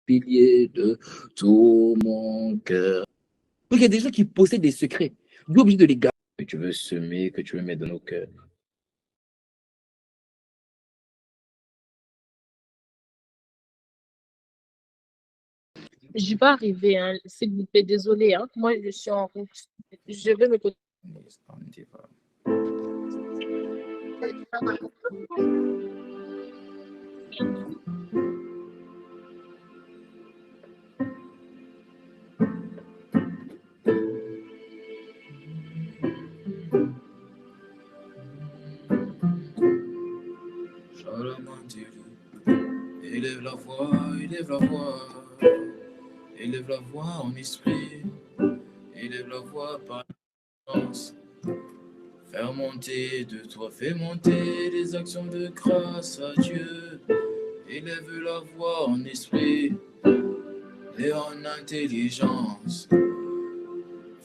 pilier de tout mon cœur. Donc il y a des gens qui possèdent des secrets. Tu es obligé de les garder. Que tu veux semer, que tu veux mettre dans nos cœurs. Je vais pas arriver, hein, s'il vous plaît, désolé. Hein. Moi, je suis en route. Je vais me côté. Élève la voix, élève la voix, élève la voix en esprit, élève la voix par l'essence. Faire monter de toi, fais monter les actions de grâce à Dieu. Élève la voix en esprit et en intelligence.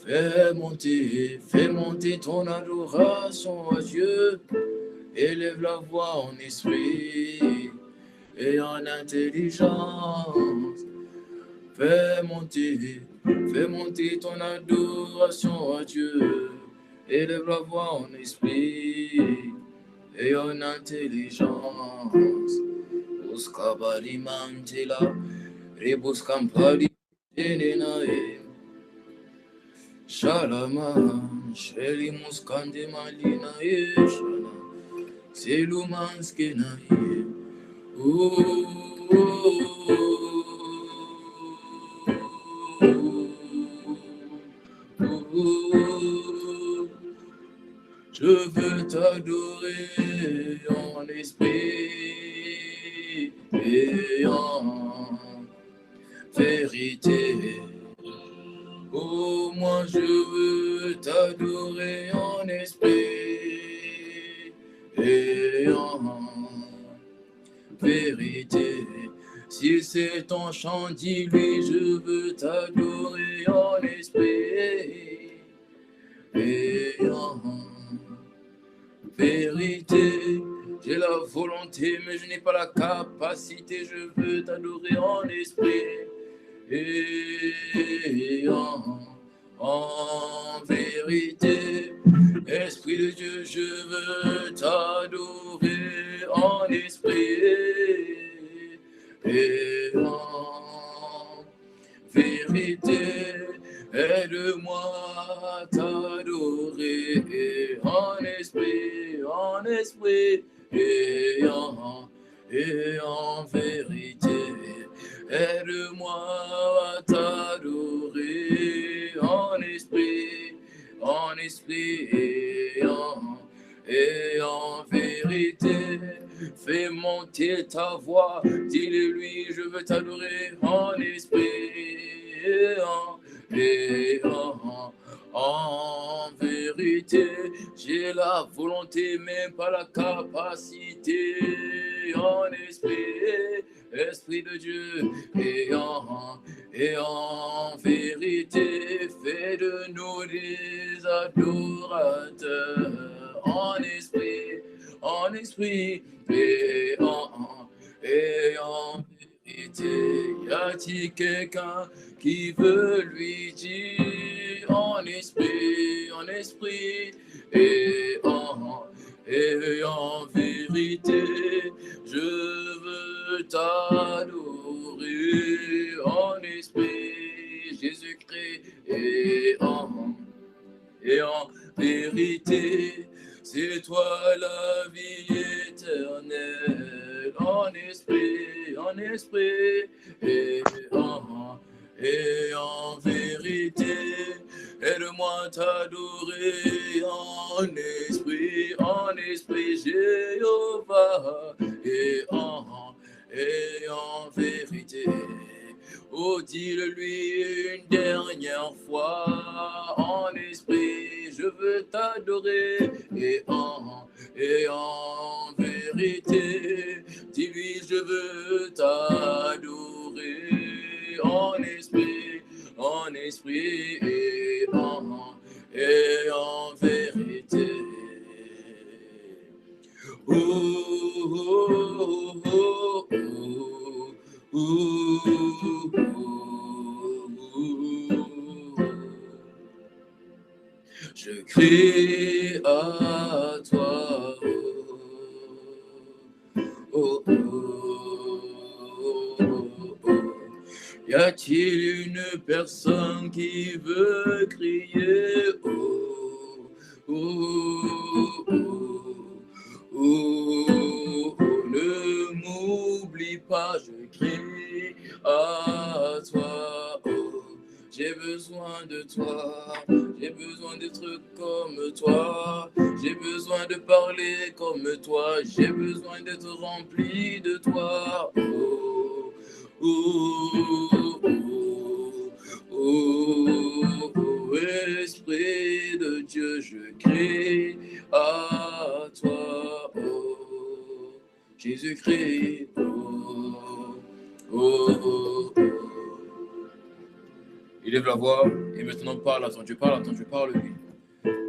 Fais monter ton adoration à Dieu. Élève la voix en esprit et en intelligence. Fais monter ton adoration à Dieu. Élève la voix en esprit et en intelligence. Buscabali mantela, rebuscampali tenenae. Shalaman, sheli muskande malina e shala. Selumanske nae. Je veux t'adorer en esprit et en vérité. Oh, moi je veux t'adorer en esprit et en vérité. Si c'est ton chant, dis-lui, je veux t'adorer en esprit et en vérité. J'ai la volonté, mais je n'ai pas la capacité. Je veux t'adorer en esprit et en vérité. Esprit de Dieu, je veux t'adorer en esprit et en vérité. Aide-moi à t'adorer en esprit et en vérité. Aide-moi à t'adorer en esprit et en vérité. Fais monter ta voix, dis-le-lui, je veux t'adorer en esprit et en vérité. J'ai la volonté, mais pas la capacité en esprit. Esprit de Dieu et en vérité, fais de nous des adorateurs en esprit et en vérité. Y a-t-il quelqu'un qui veut lui dire en esprit et en vérité, je veux t'adorer en esprit, Jésus-Christ, et en vérité. C'est toi la vie éternelle, en esprit et en vérité. Aide-moi t'adorer en esprit, Jéhovah, et en vérité. Oh, dis-le-lui une dernière fois en esprit, je veux t'adorer et en vérité. Dis-lui, je veux t'adorer en esprit et en vérité. Oh, oh, oh, oh, Je crie à toi. Oh, oh, oh, oh. Y a-t-il une personne qui veut crier? Oh, oh, oh, oh, oh. Ne m'oublie pas, je crie à toi. Oh, j'ai besoin de toi, j'ai besoin d'être comme toi, j'ai besoin de parler comme toi, j'ai besoin d'être rempli de toi. Oh, oh, oh, oh, oh, Esprit de Dieu, je crie à toi. Oh, Jésus-Christ. Oh, oh, oh, oh. Élève la voix et maintenant parle à ton Dieu, parle à ton Dieu, parle-lui.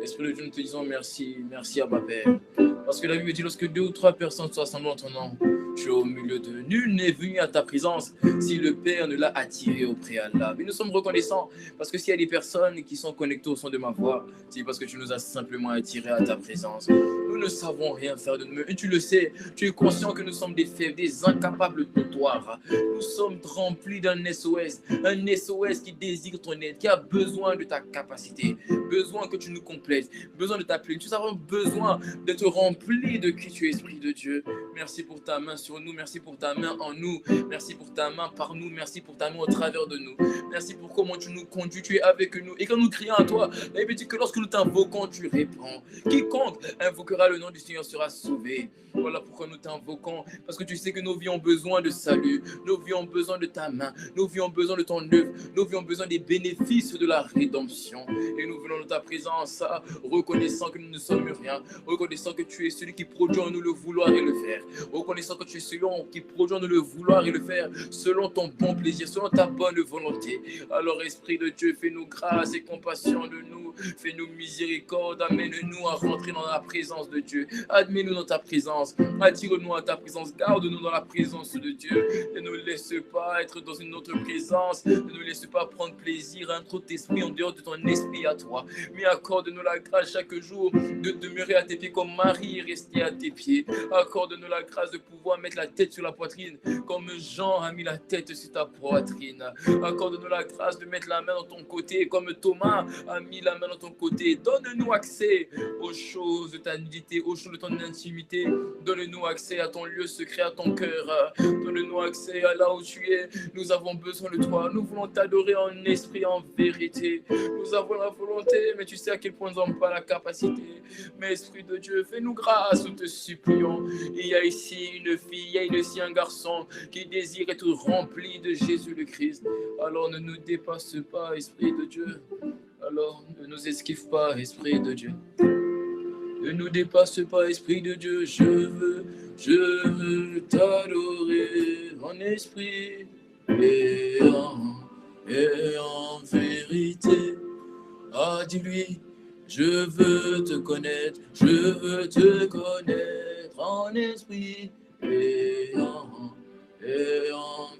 Esprit de Dieu, nous te disons merci, merci à ma Père. Parce que la Bible dit, lorsque 2 ou 3 personnes sont assemblées en ton nom, tu es au milieu de nul n'est venu à ta présence si le Père ne l'a attiré au préalable. Et nous sommes reconnaissants parce que s'il y a des personnes qui sont connectées au son de ma voix, c'est parce que tu nous as simplement attirés à ta présence. Nous ne savons rien faire de nous. Et tu le sais, tu es conscient que nous sommes des faibles, des incapables notoires. Nous sommes remplis d'un SOS, un SOS qui désire ton aide, qui a besoin de ta capacité, besoin que tu nous complètes, besoin de ta plénitude. Nous avons besoin d'être remplis de qui tu es, Esprit de Dieu. Merci pour ta main sur nous, merci pour ta main en nous, merci pour ta main par nous, merci pour ta main au travers de nous. Merci pour comment tu nous conduis, tu es avec nous. Et quand nous crions à toi, la Bible dit que lorsque nous t'invoquons, tu réponds. Quiconque invoquera le nom du Seigneur sera sauvé. Voilà pourquoi nous t'invoquons, parce que tu sais que nos vies ont besoin de salut, nos vies ont besoin de ta main, nos vies ont besoin de ton œuvre, nos vies ont besoin des bénéfices de la rédemption. Et nous venons de ta présence, reconnaissant que nous ne sommes rien, reconnaissant que tu es celui qui produit en nous le vouloir et le faire, reconnaissant que tu es celui qui produit en nous le vouloir et le faire selon ton bon plaisir, selon ta bonne volonté. Alors Esprit de Dieu, fais-nous grâce et compassion de nous, fais-nous miséricorde, amène-nous à rentrer dans la présence de Dieu, admets-nous dans ta présence, attire-nous à ta présence, garde-nous dans la présence de Dieu, ne nous laisse pas être dans une autre présence, ne nous laisse pas prendre plaisir à un autre esprit en dehors de ton esprit à toi, mais accorde-nous la grâce chaque jour de demeurer à tes pieds comme Marie est restée à tes pieds, accorde-nous la grâce de pouvoir mettre la tête sur la poitrine comme Jean a mis la tête sur ta poitrine, accorde-nous la grâce de mettre la main dans ton côté comme Thomas a mis la main dans ton côté, donne-nous accès aux choses de ta nudité, aux choses de ton intimité, donne-nous accès à ton lieu secret, à ton cœur, donne-nous accès à là où tu es, nous avons besoin de toi, nous voulons t'adorer en esprit, en vérité, nous avons la volonté, mais tu sais à quel point nous n'avons pas la capacité, mais Esprit de Dieu, fais-nous grâce, nous te supplions. Il y a ici une fille, il y a ici un garçon qui désire être rempli de Jésus le Christ, alors ne nous dépasse pas, Esprit de Dieu, alors ne nous esquive pas, Esprit de Dieu. Ne nous dépasse pas, Esprit de Dieu, je veux t'adorer en esprit et en vérité. Ah, dis-lui, je veux te connaître en esprit et en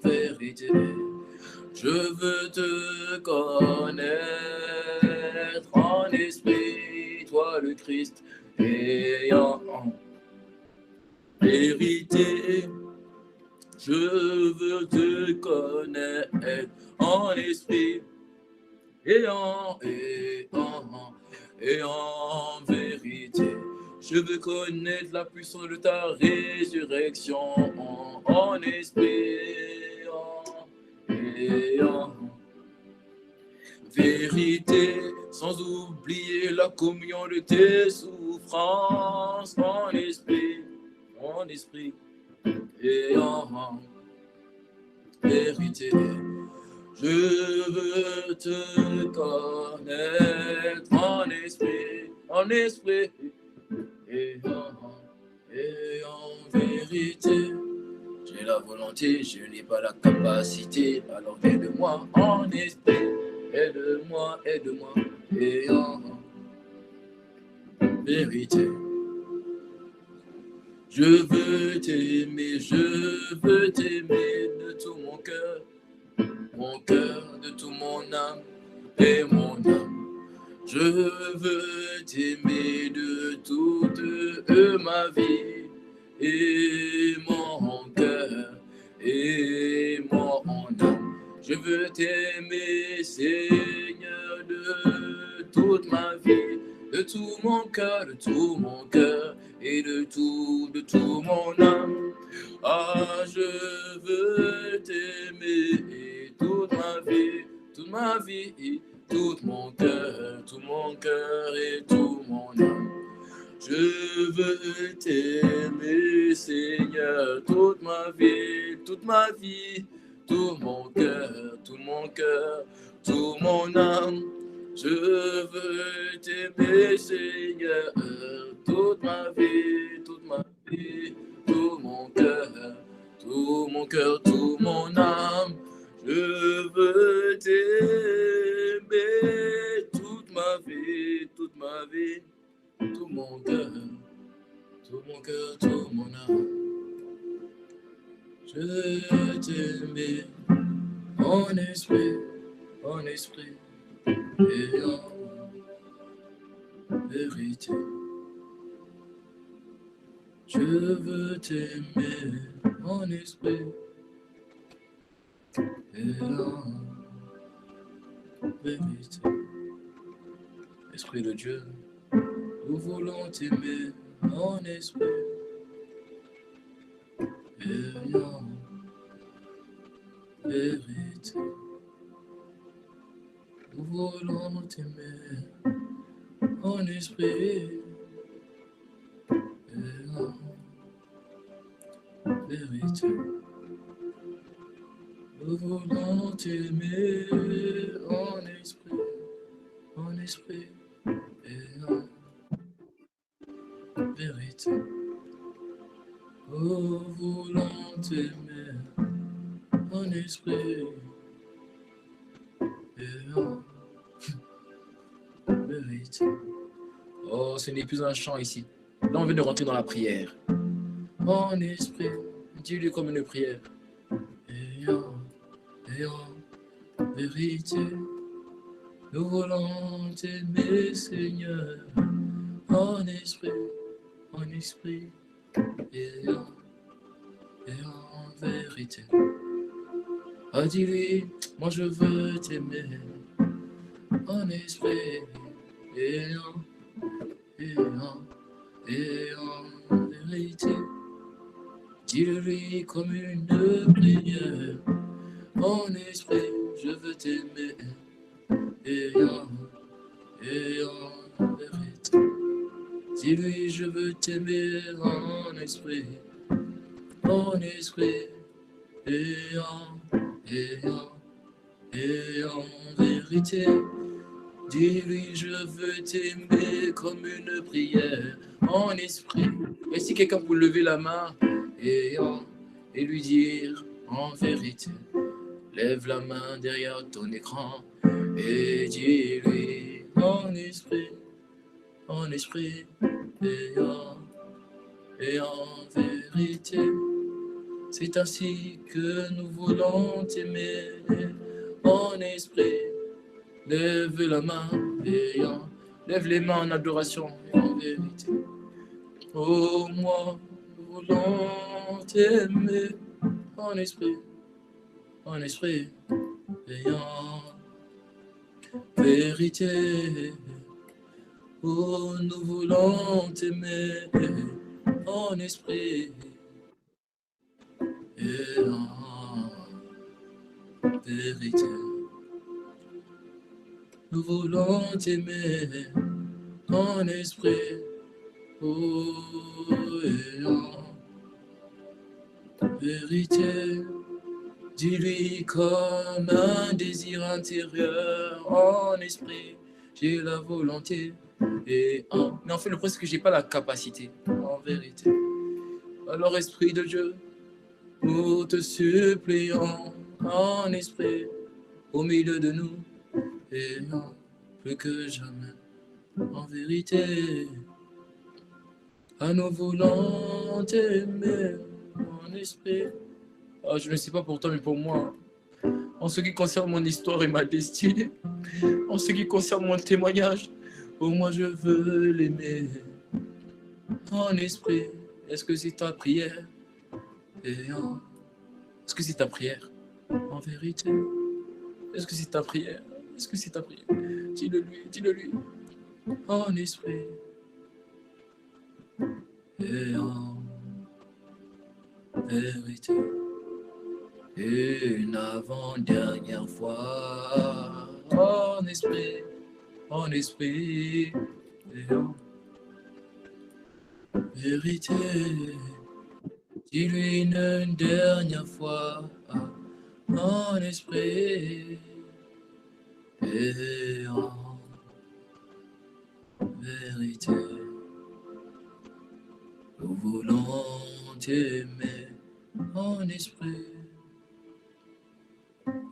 vérité. Je veux te connaître en esprit, toi le Christ, et en vérité. Je veux te connaître en esprit et en vérité. Je veux connaître la puissance de ta résurrection en esprit et en vérité, sans oublier la communion de tes souffrances en esprit et en vérité. Je veux te connaître en esprit et en vérité. J'ai la volonté, je n'ai pas la capacité, alors aide-moi en esprit, aide-moi et en vérité. Je veux t'aimer de tout mon cœur, de tout mon âme et mon âme. Je veux t'aimer de toute ma vie et mon cœur et mon âme. Je veux t'aimer, Seigneur, de toute ma vie, de tout mon cœur et de tout mon âme. Ah, je veux t'aimer toute ma vie, tout mon cœur et tout mon âme. Je veux t'aimer, Seigneur, toute ma vie, tout mon cœur, tout mon âme. Je veux t'aimer, Seigneur, toute ma vie, tout mon cœur, tout mon âme. Je veux t'aimer toute ma vie, tout mon cœur, tout mon âme. Je veux t'aimer en esprit et en vérité. Je veux t'aimer en esprit et en vérité. Esprit de Dieu, nous voulons t'aimer en esprit et en vérité. Nous voulons t'aimer en esprit et en vérité. Nous voulons t'aimer en esprit et en vérité. Nous voulons t'aimer en esprit et en vérité. Oh, ce n'est plus un chant ici. Là, on vient de rentrer dans la prière. En esprit, dis-lui comme une prière. Et en vérité, nous voulons t'aimer, Seigneur, en esprit et en vérité. Ah, dis-lui, moi je veux t'aimer, en esprit et en vérité. Dis-lui comme une prière, en esprit, je veux t'aimer, et en vérité. Dis-lui, je veux t'aimer en esprit, et en vérité. Dis-lui, je veux t'aimer comme une prière, en esprit. Et si quelqu'un peut lever la main et lui dire en vérité, lève la main derrière ton écran et dis-lui en esprit et en vérité. C'est ainsi que nous voulons t'aimer en esprit. Lève la main et lève les mains en adoration et en vérité. Oh, moi, nous voulons t'aimer en esprit et en vérité. Oh, nous voulons t'aimer en esprit et en vérité. Nous voulons t'aimer en esprit et en vérité. Dis-lui comme un désir intérieur en esprit. J'ai la volonté et en... Mais en fait, le problème, c'est que j'ai pas la capacité en vérité. Alors, Esprit de Dieu, nous te supplions en esprit au milieu de nous et non plus que jamais en vérité. à nous voulons t'aimer, mon esprit. Ah, je ne sais pas pour toi, mais pour moi, en ce qui concerne mon histoire et ma destinée, en ce qui concerne mon témoignage, pour moi je veux l'aimer, en esprit. Est-ce que c'est ta prière? Est-ce que c'est ta prière? En vérité, est-ce que c'est ta prière? Est-ce que c'est ta prière? Dis-le lui, en esprit et en vérité. Une avant-dernière fois, en esprit et en vérité. Dis-lui une dernière fois, en esprit et en vérité. Nous voulons t'aimer en esprit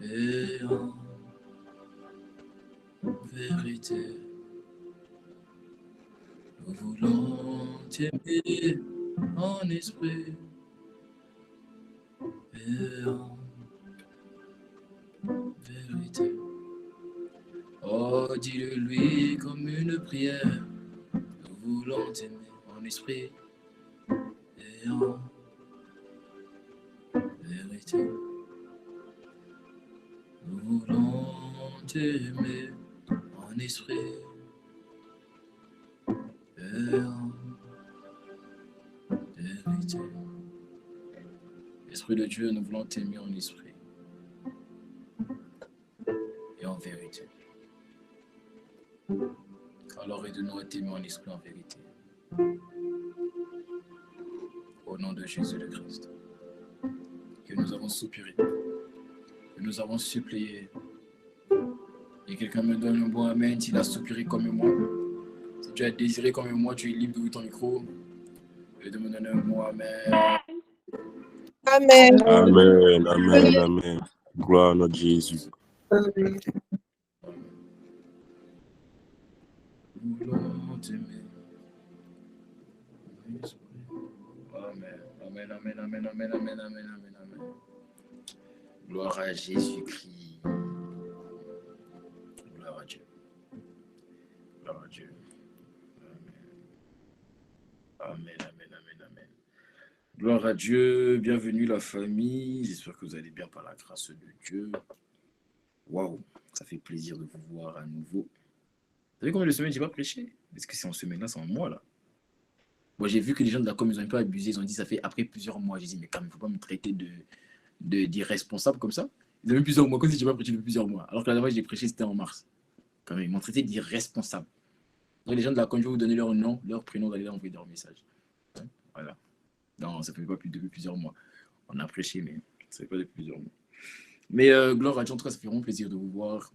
et en vérité. Nous voulons t'aimer en esprit et en vérité. Oh, dis-le lui comme une prière. Nous voulons t'aimer en esprit et en vérité. Nous voulons t'aimer en esprit et en vérité. Esprit de Dieu, nous voulons t'aimer en esprit et en vérité. Alors aide-nous à t'aimer en esprit et en vérité. Au nom de Jésus le Christ, que nous avons soupiré, que nous avons supplié. Et quelqu'un me donne un bon amen s'il a soupiré comme moi. Si tu as désiré comme moi, tu es libre d'ouvrir ton micro et de me donner un bon amen. Amen. Amen, amen, amen. Gloire à notre Jésus. Amen. Nous voulons t'aimer. Amen, amen, amen, amen, amen, amen, amen, amen, amen. Gloire à Jésus-Christ. Gloire à Dieu. Gloire à Dieu. Amen, amen, amen, amen. Gloire à Dieu. Bienvenue la famille. J'espère que vous allez bien par la grâce de Dieu. Waouh, ça fait plaisir de vous voir à nouveau. Vous savez combien de semaines j'ai pas prêché? Est-ce que c'est en semaine-là, c'est en mois là? Moi, j'ai vu que les gens de la com, ils ont un peu abusé. Ils ont dit ça fait après plusieurs mois. J'ai dit, mais quand même, il ne faut pas me traiter d'irresponsable comme ça. Ils ont mis plusieurs mois, comme si je n'ai pas prêché depuis plusieurs mois. Alors que la dernière fois, j'ai prêché, c'était en mars. Quand même, ils m'ont traité d'irresponsable. Donc, les gens de la com, je vais vous donner leur nom, leur prénom, d'aller leur envoyer leur message. Voilà. Non, ça ne fait pas plus depuis plusieurs mois. On a prêché, mais ça ne fait pas depuis plusieurs mois. Mais gloire à Dieu, en tout cas, ça fait vraiment plaisir de vous voir.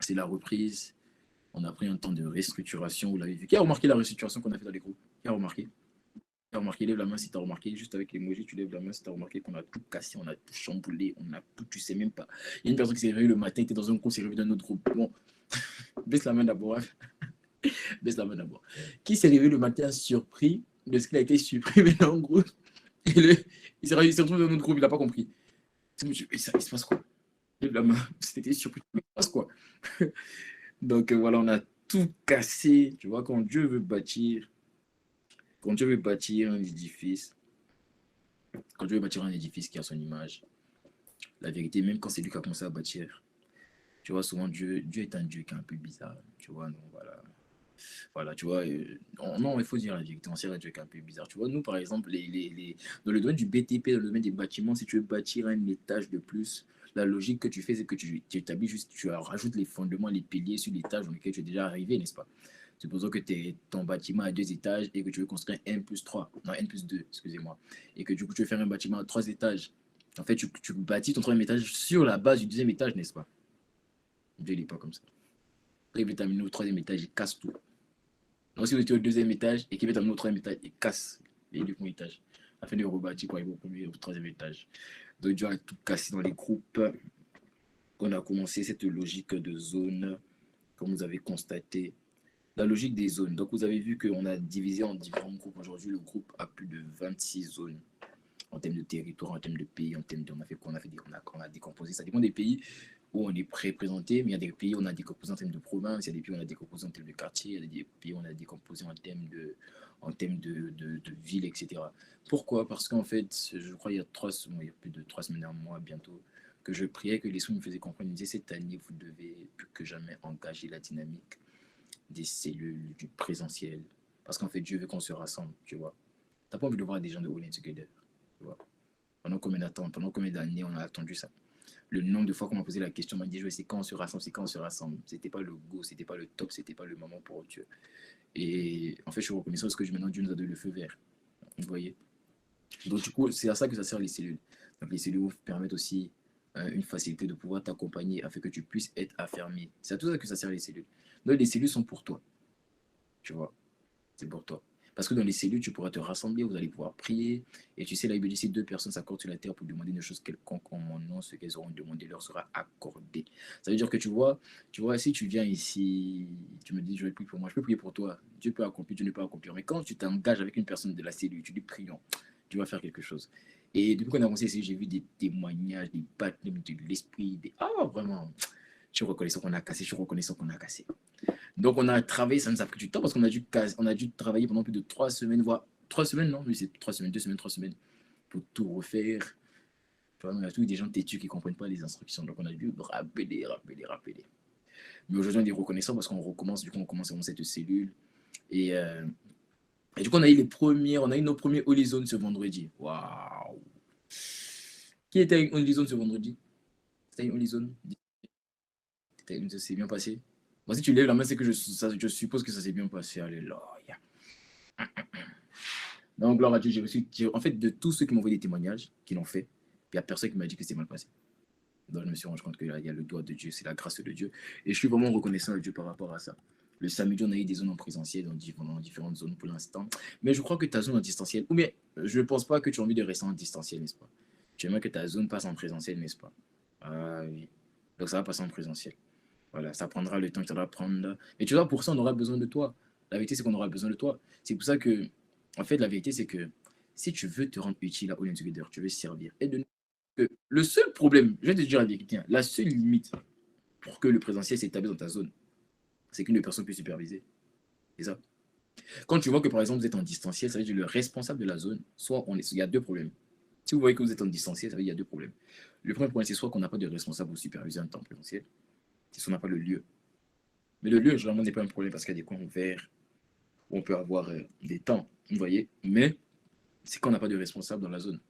C'est la reprise. On a pris un temps de restructuration, vous l'avez vu. Qui a remarqué la restructuration qu'on a fait dans les groupes? Qui a remarqué? Lève la main si tu as remarqué, juste avec l'emoji, tu lèves la main si tu as remarqué qu'on a tout cassé, on a tout chamboulé, on a tout, tu sais même pas. Il y a une personne qui s'est réveillée le matin, était dans un cours, s'est réveillée dans notre groupe. Bon, baisse la main d'abord. Hein. Baisse la main d'abord. Qui s'est réveillé le matin surpris de ce qu'il a été supprimé dans le groupe? Il s'est retrouvé dans notre groupe, il n'a pas compris. Il se passe quoi? Lève la main, c'était surpris. Il se passe quoi? Donc voilà, on a tout cassé. Tu vois, quand Dieu veut bâtir un édifice, qui a son image, la vérité, même quand c'est lui qui a commencé à bâtir, tu vois, souvent Dieu est un Dieu qui est un peu bizarre. Tu vois, non, voilà, tu vois, non, il faut dire la vérité, on sait un Dieu qui est un peu bizarre. Tu vois, nous, par exemple, dans le domaine du BTP, dans le domaine des bâtiments, si tu veux bâtir un étage de plus, la logique que tu fais, c'est que tu établis juste, tu rajoutes les fondements, les piliers sur l'étage dans lequel tu es déjà arrivé, n'est-ce pas? Supposons que ton bâtiment a 2 étages et que tu veux construire N plus 2, excusez-moi. Et que du coup, tu veux faire un bâtiment à 3 étages. En fait, tu bâtis ton 3e étage sur la base du 2e étage, n'est-ce pas? Dieu n'est pas comme ça. Après, il veut t'amener au 3e étage, il casse tout. Donc, si vous étiez au 2e étage et qu'il veut t'amener au 3e étage, il casse les 2 premiers étages. Afin de rebâtir quand il va au 1er et au 3e étage. Donc, Dieu a tout cassé dans les groupes. On a commencé cette logique de zone, comme vous avez constaté. La logique des zones. Donc, vous avez vu qu'on a divisé en différents groupes. Aujourd'hui, le groupe a plus de 26 zones en termes de territoire, en termes de pays, en termes de. On a fait quoi? On a décomposé. Ça dépend des pays où on est représenté, mais il y a des pays où on a décomposé en termes de province, il y a des pays où on a décomposé en termes de quartier, il y a des pays où on a décomposé en termes de ville, etc. Pourquoi? Parce qu'en fait, je crois il y a il y a plus de 3 semaines, un mois bientôt, que je priais que les sons me faisaient comprendre, ils me disaient cette année, vous devez plus que jamais engager la dynamique des cellules, du présentiel. Parce qu'en fait, Dieu veut qu'on se rassemble, tu vois. T'as pas envie de voir des gens de All In Together, tu vois. Pendant combien d'années on a attendu ça? Le nombre de fois qu'on m'a posé la question, on m'a dit, c'est quand on se rassemble, c'est quand on se rassemble. C'était pas le go, c'était pas le top, c'était pas le moment pour Dieu. Et en fait, je suis reconnaissant parce que maintenant, Dieu nous a donné le feu vert. Vous voyez? Donc, du coup, c'est à ça que ça sert les cellules. Donc, les cellules permettent aussi une facilité de pouvoir t'accompagner afin que tu puisses être affermi. C'est à tout ça que ça sert les cellules. Donc, les cellules sont pour toi. Tu vois? C'est pour toi. Parce que dans les cellules, tu pourras te rassembler, vous allez pouvoir prier. Et tu sais, la Bible dit si deux personnes s'accordent sur la terre pour demander une chose quelconque en mon nom, ce qu'elles auront demandé leur sera accordé. Ça veut dire que tu vois, si tu viens ici, tu me dis, je vais prier pour moi, je peux prier pour toi. Dieu peut accomplir, Dieu ne peut pas accomplir. Mais quand tu t'engages avec une personne de la cellule, tu dis prions, tu vas faire quelque chose. Et depuis qu'on a avancé ici, j'ai vu des témoignages, des baptêmes de l'esprit, ah, vraiment, je suis reconnaissant qu'on a cassé, je suis reconnaissant qu'on a cassé. Donc, on a travaillé, ça nous a pris du temps parce qu'on a dû travailler pendant plus de 3 semaines, voire 3 semaines, non, mais c'est 3 semaines, 2 semaines, 3 semaines, pour tout refaire. Tu vois, on a tous des gens têtus qui ne comprennent pas les instructions. Donc, on a dû rappeler. Mais aujourd'hui, on est reconnaissant parce qu'on recommence, du coup, on commence dans cette cellule. Et, euh, et du coup, on a eu nos premiers Holy Zone ce vendredi. Waouh! Qui était avec Holy Zone ce vendredi? C'était une Holy Zone? Ça s'est bien passé? Bon, si tu lèves la main, c'est que je suppose que ça s'est bien passé. Alléluia. Donc, gloire à Dieu, j'ai reçu, en fait, de tous ceux qui m'ont envoyé des témoignages, qui l'ont fait, il n'y a personne qui m'a dit que c'était mal passé. Donc, je me suis rendu compte qu'il y a le doigt de Dieu, c'est la grâce de Dieu. Et je suis vraiment reconnaissant à Dieu par rapport à ça. Le samedi, on a eu des zones en présentiel dans différentes zones pour l'instant. Mais je crois que ta zone en distanciel, ou bien, je ne pense pas que tu as envie de rester en distanciel, n'est-ce pas? Tu aimerais que ta zone passe en présentiel, n'est-ce pas? Ah oui. Donc, ça va passer en présentiel. Voilà, ça prendra le temps que ça va prendre. Mais tu vois, pour ça, on aura besoin de toi. La vérité, c'est qu'on aura besoin de toi. C'est pour ça que, en fait, la vérité, c'est que si tu veux te rendre utile à All In Together, tu veux servir. Et le seul problème, je vais te dire la vérité, la seule limite pour que le présentiel s'établisse dans ta zone, c'est qu'une personne puisse superviser. C'est ça. Quand tu vois que, par exemple, vous êtes en distanciel, ça veut dire que le responsable de la zone, il y a deux problèmes. Si vous voyez que vous êtes en distanciel, ça veut dire qu'il y a deux problèmes. Le premier problème, c'est soit qu'on n'a pas de responsable ou superviseur en temps présentiel, c'est soit on n'a pas le lieu. Mais le lieu, généralement, n'est pas un problème parce qu'il y a des coins ouverts où on peut avoir des temps, vous voyez. Mais c'est quand on n'a pas de responsable dans la zone.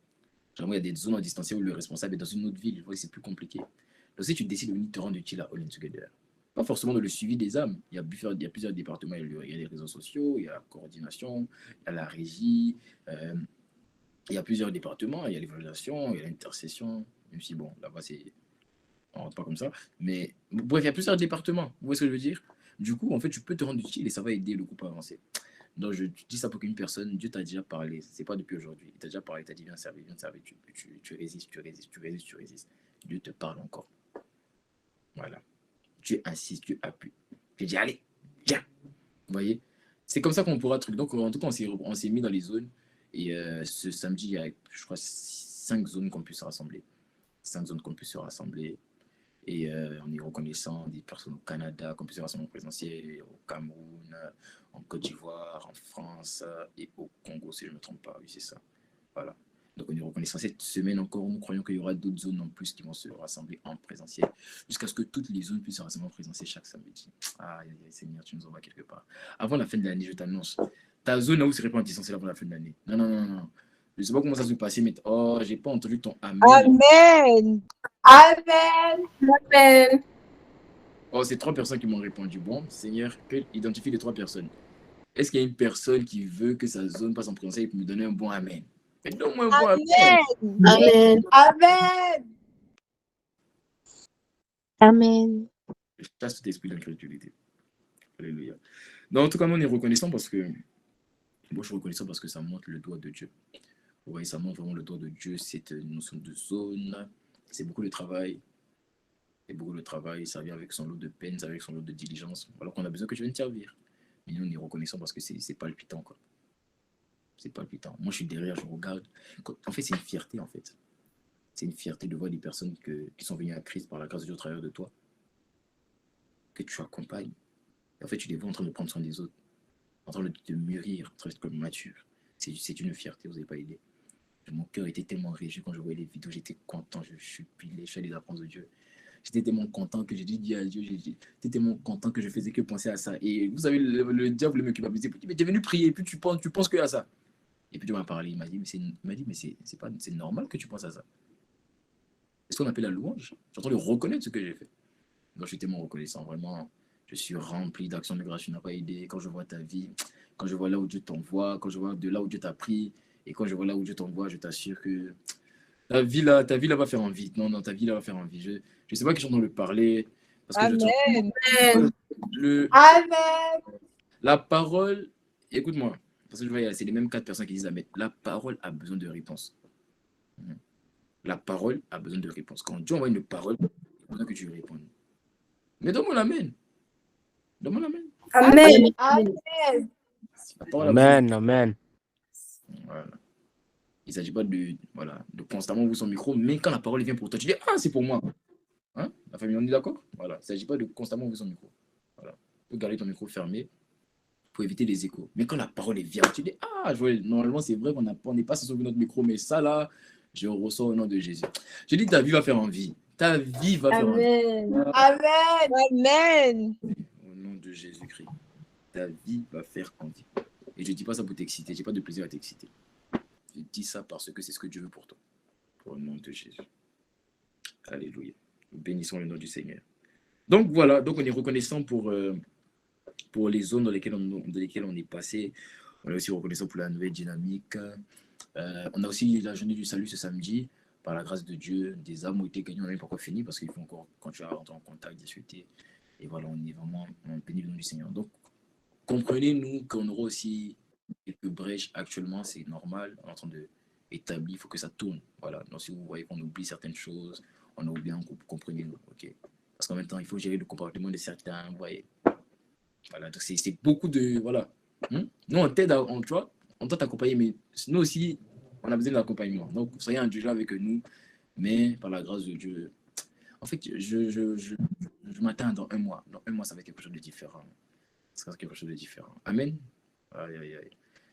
Généralement, il y a des zones en distanciel où le responsable est dans une autre ville. Vous voyez, c'est plus compliqué. Donc, si tu décides de te rendre utile à All In Together, pas forcément dans le suivi des âmes. Il y a plusieurs départements. Il y a les réseaux sociaux, il y a la coordination, il y a la régie. Il y a plusieurs départements. Il y a l'évaluation, il y a l'intercession. Même si, bon, là-bas, on rentre pas comme ça. Mais bref, il y a plusieurs départements. Vous voyez ce que je veux dire? Du coup, en fait, tu peux te rendre utile et ça va aider le groupe à avancer. Donc, je dis ça pour qu'une personne, Dieu t'a déjà parlé. C'est pas depuis aujourd'hui. Il t'a déjà parlé, il t'a dit viens servir, viens servir. Tu résistes, tu résistes, tu résistes, tu résistes. Dieu te parle encore. Voilà. Tu insistes, tu appuies. Tu dis allez, viens. Vous voyez? C'est comme ça qu'on pourra truc. Donc, en tout cas, on s'est mis dans les zones. Et ce samedi, il y a, je crois, 5 zones qu'on peut se rassembler. 5 zones qu'on peut se rassembler. Et on est reconnaissant des personnes au Canada, comme plusieurs rassemblements présentiels, au Cameroun, en Côte d'Ivoire, en France et au Congo, si je ne me trompe pas. Oui, c'est ça. Voilà. Donc on est reconnaissant. Cette semaine encore, nous croyons qu'il y aura d'autres zones en plus qui vont se rassembler en présentiel, jusqu'à ce que toutes les zones puissent se rassembler en présentiel chaque samedi. Ah, Seigneur, tu nous envoies quelque part. Avant la fin de l'année, je t'annonce, ta zone là où serait pas en distanciel avant la fin de l'année. Non, non, non, non. Je ne sais pas comment ça se passer, mais oh, j'ai pas entendu ton amen. Amen. Amen. Amen. Oh, c'est 3 personnes qui m'ont répondu. Bon, Seigneur, identifie les 3 personnes. Est-ce qu'il y a une personne qui veut que sa zone passe en présentiel et pour me donner un bon amen? Mais donne-moi un bon amen. Amen. Amen. Amen. Je chasse tout esprit d'incrédulité. Alléluia. Donc, en tout cas, on est reconnaissant parce que, moi, je suis reconnaissant parce que ça montre le doigt de Dieu. Vous voyez, ça montre vraiment le doigt de Dieu, cette notion de zone. C'est beaucoup de travail. C'est beaucoup de travail. Ça vient avec son lot de peine, ça vient avec son lot de diligence. Alors qu'on a besoin que tu viennes servir. Mais nous, on est reconnaissant parce que c'est palpitant, quoi. C'est palpitant. Moi, je suis derrière, je regarde. En fait, c'est une fierté, en fait. C'est une fierté de voir des personnes qui sont venues à Christ par la grâce de Dieu au travers de toi, que tu accompagnes. Et en fait, tu les vois en train de prendre soin des autres, en train de mûrir, en train d'être comme mature. C'est une fierté, vous n'avez pas idée. Mon cœur était tellement réjoui quand je voyais les vidéos, j'étais content, je jubilais, je suis allé apprendre de Dieu. J'étais tellement content que j'ai dit à Dieu, j'étais tellement content que je faisais que penser à ça. Et vous savez, le diable me culpabilisait, mais tu es venu prier, et puis tu penses que à ça. Et puis Dieu m'a parlé, il m'a dit, mais c'est normal que tu penses à ça. C'est ce qu'on appelle la louange. J'entends le reconnaître ce que j'ai fait. Donc je suis tellement reconnaissant, vraiment. Je suis rempli d'actions de grâce, tu n'as pas idée. Quand je vois ta vie, quand je vois là où Dieu t'envoie, quand je vois de là où Dieu t'a pris, et quand je vois là où Dieu t'envoie, je t'assure que ta vie là va faire envie. Non, non, ta vie là va faire envie. Je ne sais pas qui sont dans le parler. Parce que Amen. Amen. La parole, écoute-moi, parce que je vois, c'est les mêmes 4 personnes qui disent Amen. La parole a besoin de réponse. La parole a besoin de réponse. Quand Dieu envoie une parole, il a besoin que tu lui répondes. Mais donne-moi l'Amen. Donne-moi l'Amen. Amen. Amen. Amen, amen. Voilà. Il ne s'agit pas de constamment ouvrir son micro, mais quand la parole vient pour toi, tu dis ah, c'est pour moi. Hein? La famille, on est d'accord? Voilà. Il ne s'agit pas de constamment ouvrir son micro. Voilà. Tu peux garder ton micro fermé pour éviter les échos. Mais quand la parole vient, tu dis ah, Joël, normalement, c'est vrai qu'on n'est pas censé ouvrir notre micro, mais ça là, je ressens au nom de Jésus. Je dis ta vie va faire envie. Ta vie va faire envie. Amen. Amen. Au nom de Jésus-Christ. Ta vie va faire envie. Et je ne dis pas ça pour t'exciter. Je n'ai pas de plaisir à t'exciter. Je dis ça parce que c'est ce que Dieu veut pour toi. Au nom de Jésus. Alléluia. Nous bénissons le nom du Seigneur. Donc voilà, donc on est reconnaissant pour les zones dans lesquelles on est passé. On est aussi reconnaissant pour la nouvelle dynamique. On a aussi la journée du salut ce samedi. Par la grâce de Dieu, des âmes ont été gagnées. On n'a pas encore fini parce qu'il faut encore continuer à rentrer en contact, discuter. Et voilà, on est vraiment béni le nom du Seigneur. Donc, comprenez-nous qu'on aura aussi quelques brèches actuellement, c'est normal, on est en train d'établir, il faut que ça tourne. Voilà. Donc, si vous voyez qu'on oublie certaines choses, on a oublié, comprenez-nous. Okay. Parce qu'en même temps, il faut gérer le comportement de certains, vous voyez. Voilà. Donc, c'est beaucoup de. Voilà. Nous, on t'aide, tu vois, on doit t'accompagner, mais nous aussi, on a besoin de l'accompagnement. Donc, soyez indulgents avec nous, mais par la grâce de Dieu. En fait, je m'attends dans un mois. Dans un mois, ça va être quelque chose de différent. Ça va être quelque chose de différent. Amen. Aïe, aïe, aïe.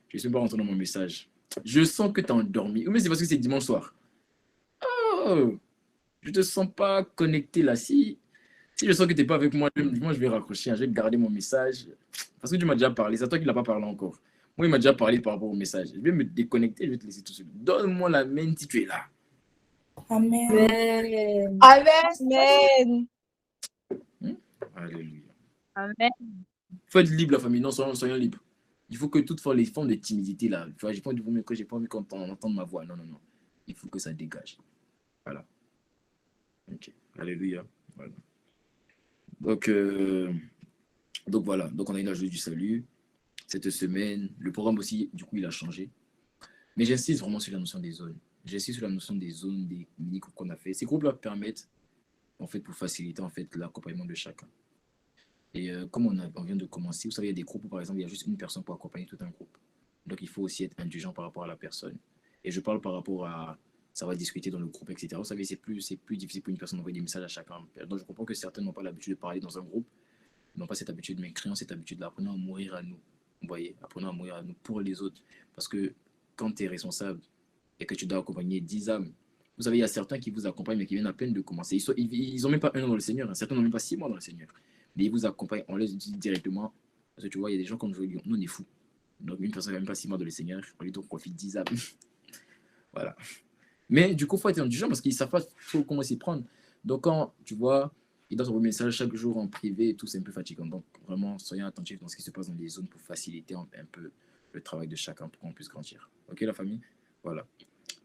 Je ne suis pas rentré dans mon message. Je sens que tu as endormi. Mais c'est parce que c'est dimanche soir. Oh, je ne te sens pas connecté là. Si je sens que tu n'es pas avec moi, je vais raccrocher. Je vais garder mon message. Parce que tu m'as déjà parlé. C'est toi qui ne l'as pas parlé encore. Moi, il m'a déjà parlé par rapport au message. Je vais me déconnecter. Je vais te laisser tout seul. Donne-moi la main si tu es là. Amen. Amen. Alléluia. Amen. Faut être libre, la famille. Non, soyons libres. Il faut que toutes les formes de timidité, là, tu vois, j'ai pas envie qu'on entende ma voix. Non, non, non. Il faut que ça dégage. Voilà. Ok. Alléluia. Voilà. Donc voilà. Donc on a eu la journée du salut. Cette semaine, le programme aussi, du coup, il a changé. Mais j'insiste vraiment sur la notion des zones. J'insiste sur la notion des zones, des mini-groupes qu'on a fait. Ces groupes-là permettent, en fait, pour faciliter, en fait, l'accompagnement de chacun. Et comme on vient de commencer, vous savez, il y a des groupes où, par exemple, il y a juste une personne pour accompagner tout un groupe. Donc, il faut aussi être indulgent par rapport à la personne. Et je parle par rapport à ça va discuter dans le groupe, etc. Vous savez, c'est plus difficile pour une personne d'envoyer des messages à chacun. Donc, je comprends que certains n'ont pas l'habitude de parler dans un groupe, n'ont pas cette habitude, mais créons cette habitude-là. Apprenons à mourir à nous. Vous voyez, apprenons à mourir à nous pour les autres. Parce que quand tu es responsable et que tu dois accompagner 10 âmes, vous savez, il y a certains qui vous accompagnent, mais qui viennent à peine de commencer. Ils n'ont même pas 1 an dans le Seigneur. Hein. Certains n'ont même pas 6 mois dans le Seigneur. Mais ils vous accompagnent, on les dit directement. Parce que tu vois, il y a des gens comme je dis, nous on est fous. Donc une personne qui n'a même pas 6 mois dans le Seigneur, on lui donne profite 10 âmes. Voilà. Mais du coup, il faut être indulgent parce qu'ils ne savent pas trop comment s'y prendre. Donc quand tu vois, ils doivent envoyer un message chaque jour en privé et tout, c'est un peu fatigant. Donc vraiment, soyez attentifs dans ce qui se passe dans les zones pour faciliter un peu le travail de chacun pour qu'on puisse grandir. Ok la famille? Voilà.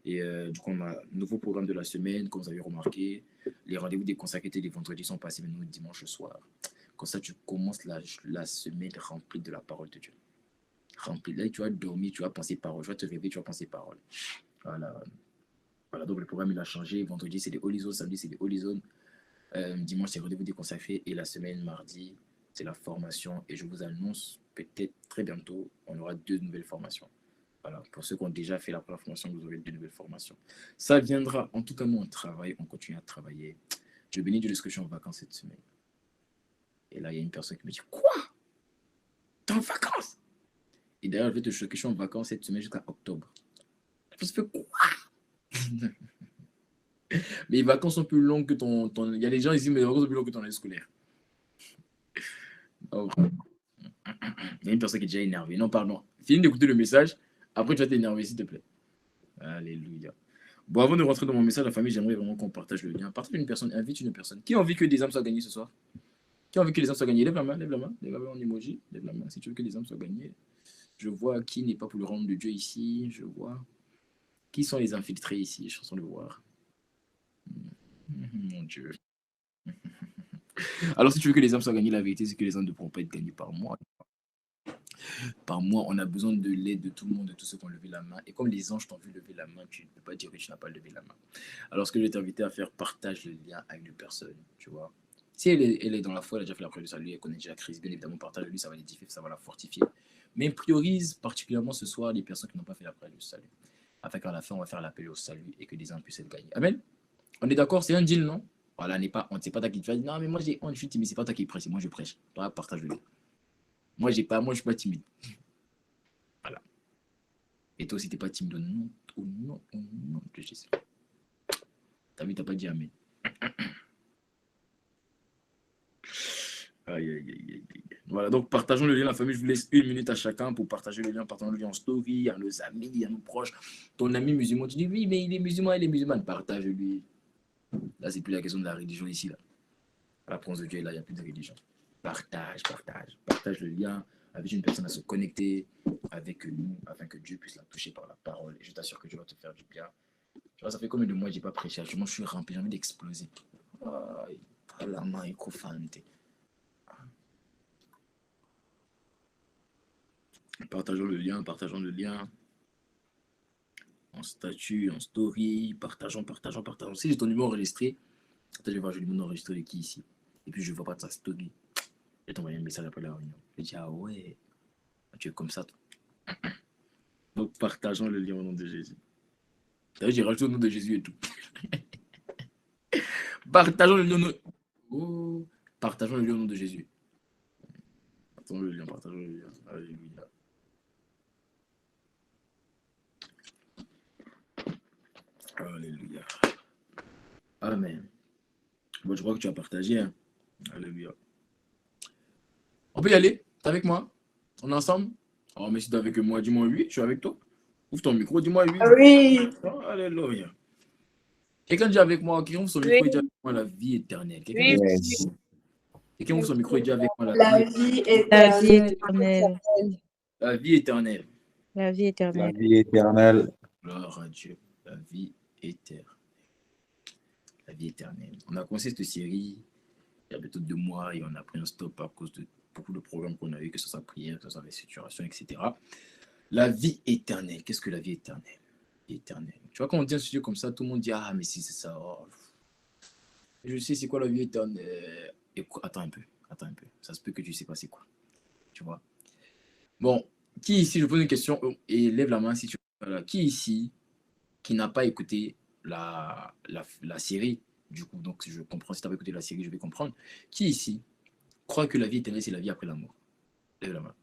Et du coup, on a un nouveau programme de la semaine, comme vous avez remarqué. Les rendez-vous des consacrés les vendredis sont passés maintenant dimanche soir. Comme ça, tu commences la semaine remplie de la parole de Dieu. Remplie. Là, tu vas dormir, tu vas penser parole. Tu vas te réveiller, tu vas penser parole. Voilà. Voilà, donc le programme, il a changé. Vendredi, c'est des Holy Zones. Samedi, c'est des Holy Zones. Dimanche, c'est rendez-vous des consacrés. Et la semaine, mardi, c'est la formation. Et je vous annonce peut-être très bientôt, on aura 2 nouvelles formations. Voilà, pour ceux qui ont déjà fait la première formation, vous aurez 2 nouvelles formations. Ça viendra. En tout cas, nous, on travaille, on continue à travailler. Je bénis Dieu de ce que je suis en vacances cette semaine. Et là, il y a une personne qui me dit, quoi? T'es en vacances? Et d'ailleurs, je vais te choquer, je suis en vacances cette semaine jusqu'à octobre. Je me fais quoi? Mais les vacances sont plus longues que ton... Il y a des gens ici, mais les vacances sont plus longues que ton année scolaire. Oh. Il y a une personne qui est déjà énervée. Non, pardon. Finis d'écouter le message. Après, tu vas t'énerver, s'il te plaît. Alléluia. Bon, avant de rentrer dans mon message, la famille, j'aimerais vraiment qu'on partage le lien. Partage une personne, invite une personne. Qui a envie que des âmes soient gagnées ce soir? Qui a envie que les âmes soient gagnées? Lève la main, lève la main. Lève la main en emoji. Lève la main si tu veux que les âmes soient gagnées. Je vois qui n'est pas pour le royaume de Dieu ici. Je vois. Qui sont les infiltrés ici? Je suis en train de voir. Mon Dieu. Alors, si tu veux que les âmes soient gagnées, la vérité, c'est que les âmes ne pourront pas être gagnées par moi. Par moi, on a besoin de l'aide de tout le monde, de tous ceux qui ont levé la main. Et comme les anges t'ont vu lever la main, tu ne peux pas dire que tu n'as pas levé la main. Alors, ce que je vais t'inviter à faire, partage le lien avec une personne, tu vois. Si elle est dans la foi, elle a déjà fait la prière du salut, elle connaît déjà Christ, bien évidemment, partage-lui, ça va l'édifier, ça va la fortifier. Mais priorise particulièrement ce soir les personnes qui n'ont pas fait la prière du salut. Afin qu'à la fin, on va faire l'appel au salut et que des âmes puissent être gagnées. Amen. On est d'accord, c'est un deal, non? Voilà, on ne sait pas toi qui te fait. Non, mais moi, je suis timide, c'est pas toi qui prêche, moi je prêche. Toi, partage le lien. Moi, je ne suis pas timide. Voilà. Et toi aussi, tu n'es pas timide au nom de Jésus. T'as vu, tu n'as pas dit Amen. Aïe, aïe, aïe, aïe. Voilà, donc partageons le lien, la famille. Je vous laisse 1 minute à chacun pour partager le lien. Partageons le lien en story, à nos amis, à nos proches. Ton ami musulman, tu dis oui, mais il est musulman, elle est musulmane. Partage-lui. Là, c'est plus la question de la religion ici. Là. À la présence de Dieu, là, il n'y a plus de religion. Partage le lien. Avec une personne à se connecter avec nous, afin que Dieu puisse la toucher par la parole. Et je t'assure que Dieu va te faire du bien. Tu vois, ça fait combien de mois que je n'ai pas prêché? Je suis rempli, j'ai envie d'exploser. La main est profante. Partageons le lien. En statut, en story. Partageons. Si j'ai ton numéro enregistré, attends, je vais voir, j'ai le numéro enregistré de qui ici. Et puis je ne vois pas de sa story. Je vais t'envoyer un message après la réunion. Je vais dire, ah ouais, tu es comme ça, toi. Donc, partageons le lien au nom de Jésus. D'ailleurs, j'ai rajouté au nom de Jésus et tout. Partageons le lien au nom de Jésus. Partageons le lien. Alléluia. Alléluia. Amen. Bon, je crois que tu as partagé. Hein. Alléluia. On peut y aller? T'es avec moi? On est ensemble? Oh, mais si t'es avec moi, dis-moi oui, je suis avec toi. Ouvre ton micro, dis-moi oui. Oui. Oh, alléluia. Quelqu'un dit avec moi, quelqu'un ouvre son micro et dit avec moi la vie éternelle. Quelqu'un ouvre son micro et dit avec moi La vie éternelle. La vie éternelle. La vie éternelle. La vie éternelle. Gloire à Dieu. La vie éternelle. La vie éternelle. On a commencé cette série il y a bientôt 2 mois et on a pris un stop à cause de beaucoup de programmes qu'on a eu, que ce soit prière, que ce soit restitution, etc. La vie éternelle. Qu'est-ce que la vie éternelle? Éternelle. Tu vois, quand on dit un sujet comme ça, tout le monde dit ah, mais si c'est ça. Oh. Je sais c'est quoi la vie éternelle. Attends un peu. Ça se peut que tu ne sais pas c'est quoi. Tu vois. Bon, qui ici, je pose une question et lève la main si tu veux. Qui ici qui n'a pas écouté la série? Du coup, donc je comprends. Si tu n'as pas écouté la série, je vais comprendre. Qui ici croit que la vie éternelle, c'est la vie après la mort? Lève la main.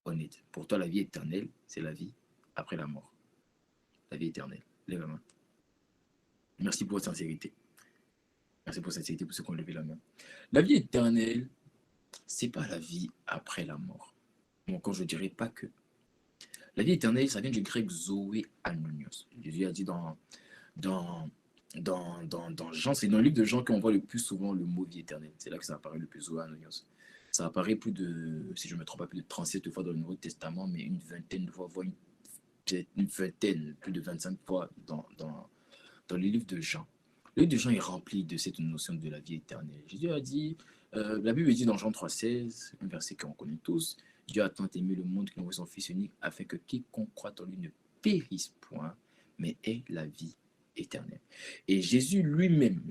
Honnête. Pour toi, la vie éternelle, c'est la vie après la mort. La vie éternelle. Lève la main. Merci pour votre sincérité. Merci pour cette sincérité, pour ceux qui ont levé la main. La vie éternelle, c'est pas la vie après la mort. Bon, quand je dirais pas que. La vie éternelle, ça vient du grec zoé anonios. Jésus a dit dans Jean, c'est dans le livre de Jean qu'on voit le plus souvent le mot vie éternelle. C'est là que ça apparaît le plus zoé anonios. Ça apparaît plus de, si je ne me trompe pas, plus de 37 fois dans le Nouveau Testament, mais une vingtaine de fois, voire une vingtaine, plus de 25 fois dans le livre de Jean. Le livre de Jean est rempli de cette notion de la vie éternelle. Jésus a dit, la Bible dit dans Jean 3,16, un verset qu'on connaît tous, Dieu a tant aimé le monde qu'il a envoyé son Fils unique afin que quiconque croit en lui ne périsse point, mais ait la vie éternelle. Et Jésus lui-même,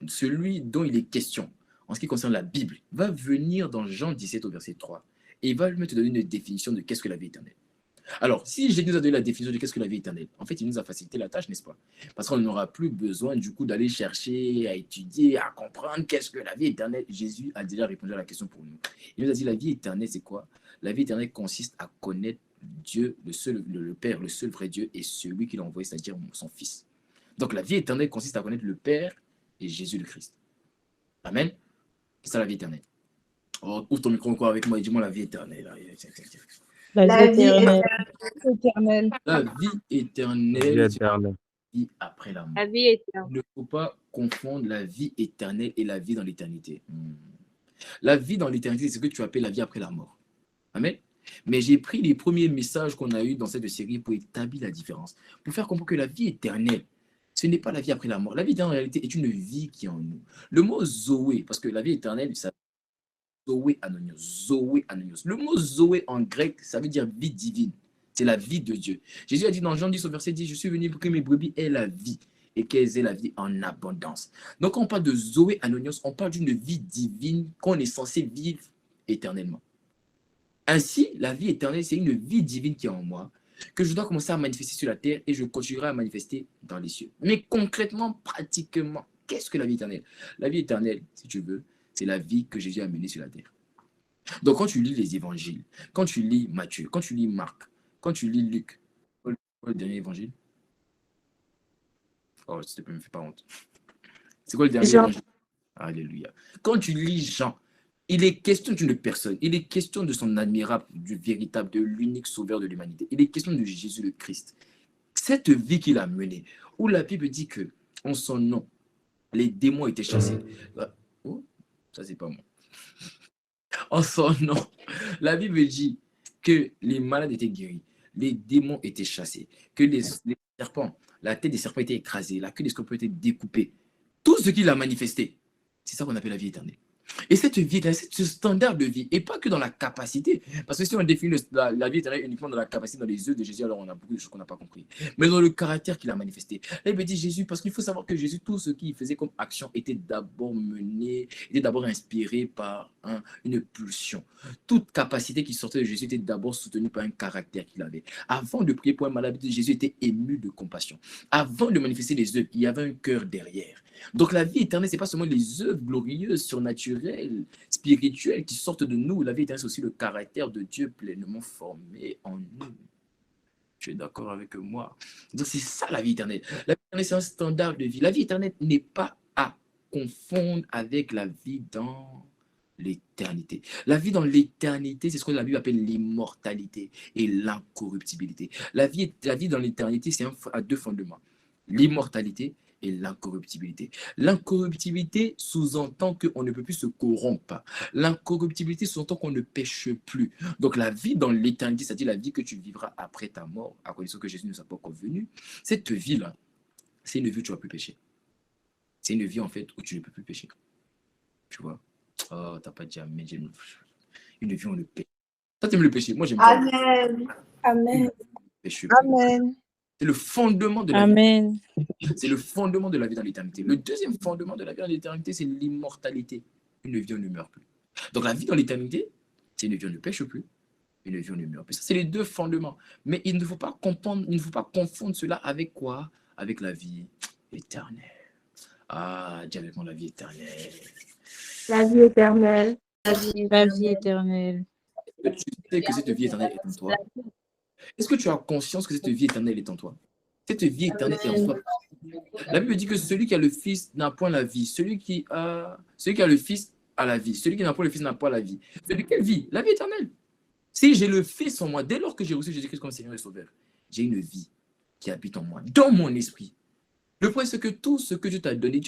celui dont il est question, en ce qui concerne la Bible, va venir dans Jean 17 au verset 3 et il va lui te donner une définition de qu'est-ce que la vie éternelle. Alors, si Jésus nous a donné la définition de qu'est-ce que la vie éternelle, en fait, il nous a facilité la tâche, n'est-ce pas? Parce qu'on n'aura plus besoin, du coup, d'aller chercher, à étudier, à comprendre qu'est-ce que la vie éternelle. Jésus a déjà répondu à la question pour nous. Il nous a dit, la vie éternelle, c'est quoi? La vie éternelle consiste à connaître Dieu, le Père, le seul vrai Dieu, et celui qu'il a envoyé, c'est-à-dire son Fils. Donc, la vie éternelle consiste à connaître le Père et Jésus le Christ. Amen. C'est ça la vie éternelle. Oh, ouvre ton micro encore avec moi et dis-moi la vie éternelle. La vie éternelle. La vie éternelle, Vie c'est éternelle. la vie après la mort. La vie éternelle. Il ne faut pas confondre la vie éternelle et la vie dans l'éternité. La vie dans l'éternité, c'est ce que tu appelles la vie après la mort. Amen. Mais j'ai pris les premiers messages qu'on a eus dans cette série pour établir la différence, pour faire comprendre que la vie éternelle, ce n'est pas la vie après la mort. La vie éternelle, en réalité, est une vie qui est en nous. Le mot Zoé, parce que la vie éternelle, ça Zoé anonios. Zoé anonios. Le mot Zoé en grec, ça veut dire vie divine. C'est la vie de Dieu. Jésus a dit dans Jean 10 au verset 10, je suis venu pour que mes brebis aient la vie et qu'elles aient la vie en abondance. Donc, quand on parle de Zoé anonios, on parle d'une vie divine qu'on est censé vivre éternellement. Ainsi, la vie éternelle, c'est une vie divine qui est en moi, que je dois commencer à manifester sur la terre et je continuerai à manifester dans les cieux. Mais concrètement, pratiquement, qu'est-ce que la vie éternelle? La vie éternelle, si tu veux, c'est la vie que Jésus a menée sur la terre. Donc, quand tu lis les évangiles, quand tu lis Matthieu, quand tu lis Marc, quand tu lis Luc, le dernier évangile? Oh, s'il te plaît, ne me fais pas honte. C'est quoi le dernier évangile? Alléluia. Quand tu lis Jean, il est question d'une personne, il est question de son admirable, du véritable, de l'unique sauveur de l'humanité. Il est question de Jésus le Christ. Cette vie qu'il a menée, où la Bible dit que, en son nom, les démons étaient chassés. Oh, ça, c'est pas moi. En son nom, la Bible dit que les malades étaient guéris, les démons étaient chassés, que les serpents, la tête des serpents était écrasée, la queue des scorpions était découpée. Tout ce qu'il a manifesté, c'est ça qu'on appelle la vie éternelle. Et cette vie, ce standard de vie, et pas que dans la capacité, parce que si on définit la vie éternelle uniquement dans la capacité, dans les œuvres de Jésus, alors on a beaucoup de choses qu'on n'a pas compris. Mais dans le caractère qu'il a manifesté. Là, il me dit Jésus, parce qu'il faut savoir que Jésus, tout ce qu'il faisait comme action était d'abord mené, était d'abord inspiré par une pulsion. Toute capacité qui sortait de Jésus était d'abord soutenue par un caractère qu'il avait. Avant de prier pour un malade, Jésus était ému de compassion. Avant de manifester les œuvres, il y avait un cœur derrière. Donc la vie éternelle, ce n'est pas seulement les œuvres glorieuses, surnaturelles, spirituelles qui sortent de nous. La vie éternelle, c'est aussi le caractère de Dieu pleinement formé en nous. Tu es d'accord avec moi? Donc c'est ça la vie éternelle. La vie éternelle, c'est un standard de vie. La vie éternelle n'est pas à confondre avec la vie dans l'éternité. La vie dans l'éternité, c'est ce que la Bible appelle l'immortalité et l'incorruptibilité. La vie dans l'éternité, c'est à deux fondements. L'immortalité et l'incorruptibilité. L'incorruptibilité sous-entend qu'on ne peut plus se corrompre. L'incorruptibilité sous-entend qu'on ne pêche plus. Donc la vie dans l'éternité, c'est-à-dire la vie que tu vivras après ta mort, à condition que Jésus ne soit pas encore venu, cette vie-là, c'est une vie où tu ne vas plus pécher. C'est une vie en fait où tu ne peux plus pécher. Tu vois? Oh, t'as pas dit amen. Une vie où on ne pêche. Toi, tu aimes le péché. Moi, j'aime pas. Amen. Amen. Amen. C'est le fondement de la Amen. vie. C'est le fondement de la vie dans l'éternité. Le deuxième fondement de la vie dans l'éternité, c'est l'immortalité. Une vie où on ne meurt plus. Donc la vie dans l'éternité, c'est une vie où on ne pêche plus, une vie où on ne meurt plus. Ça, c'est les deux fondements. Mais il ne faut pas confondre cela avec quoi? Avec la vie éternelle. Ah, dis avec moi la vie éternelle. La vie éternelle. La vie éternelle. Tu sais que cette vie éternelle est en toi? Est-ce que tu as conscience que cette vie éternelle est en toi? Cette vie éternelle est en toi. La Bible dit que celui qui a le Fils n'a point la vie. Celui qui a le Fils a la vie. Celui qui n'a pas le Fils n'a pas la vie. Celui quelle vie? La vie éternelle. Si j'ai le Fils en moi, dès lors que j'ai reçu Jésus-Christ comme Seigneur et Sauveur, j'ai une vie qui habite en moi, dans mon esprit. Le point, c'est que tout ce que Dieu t'a donné,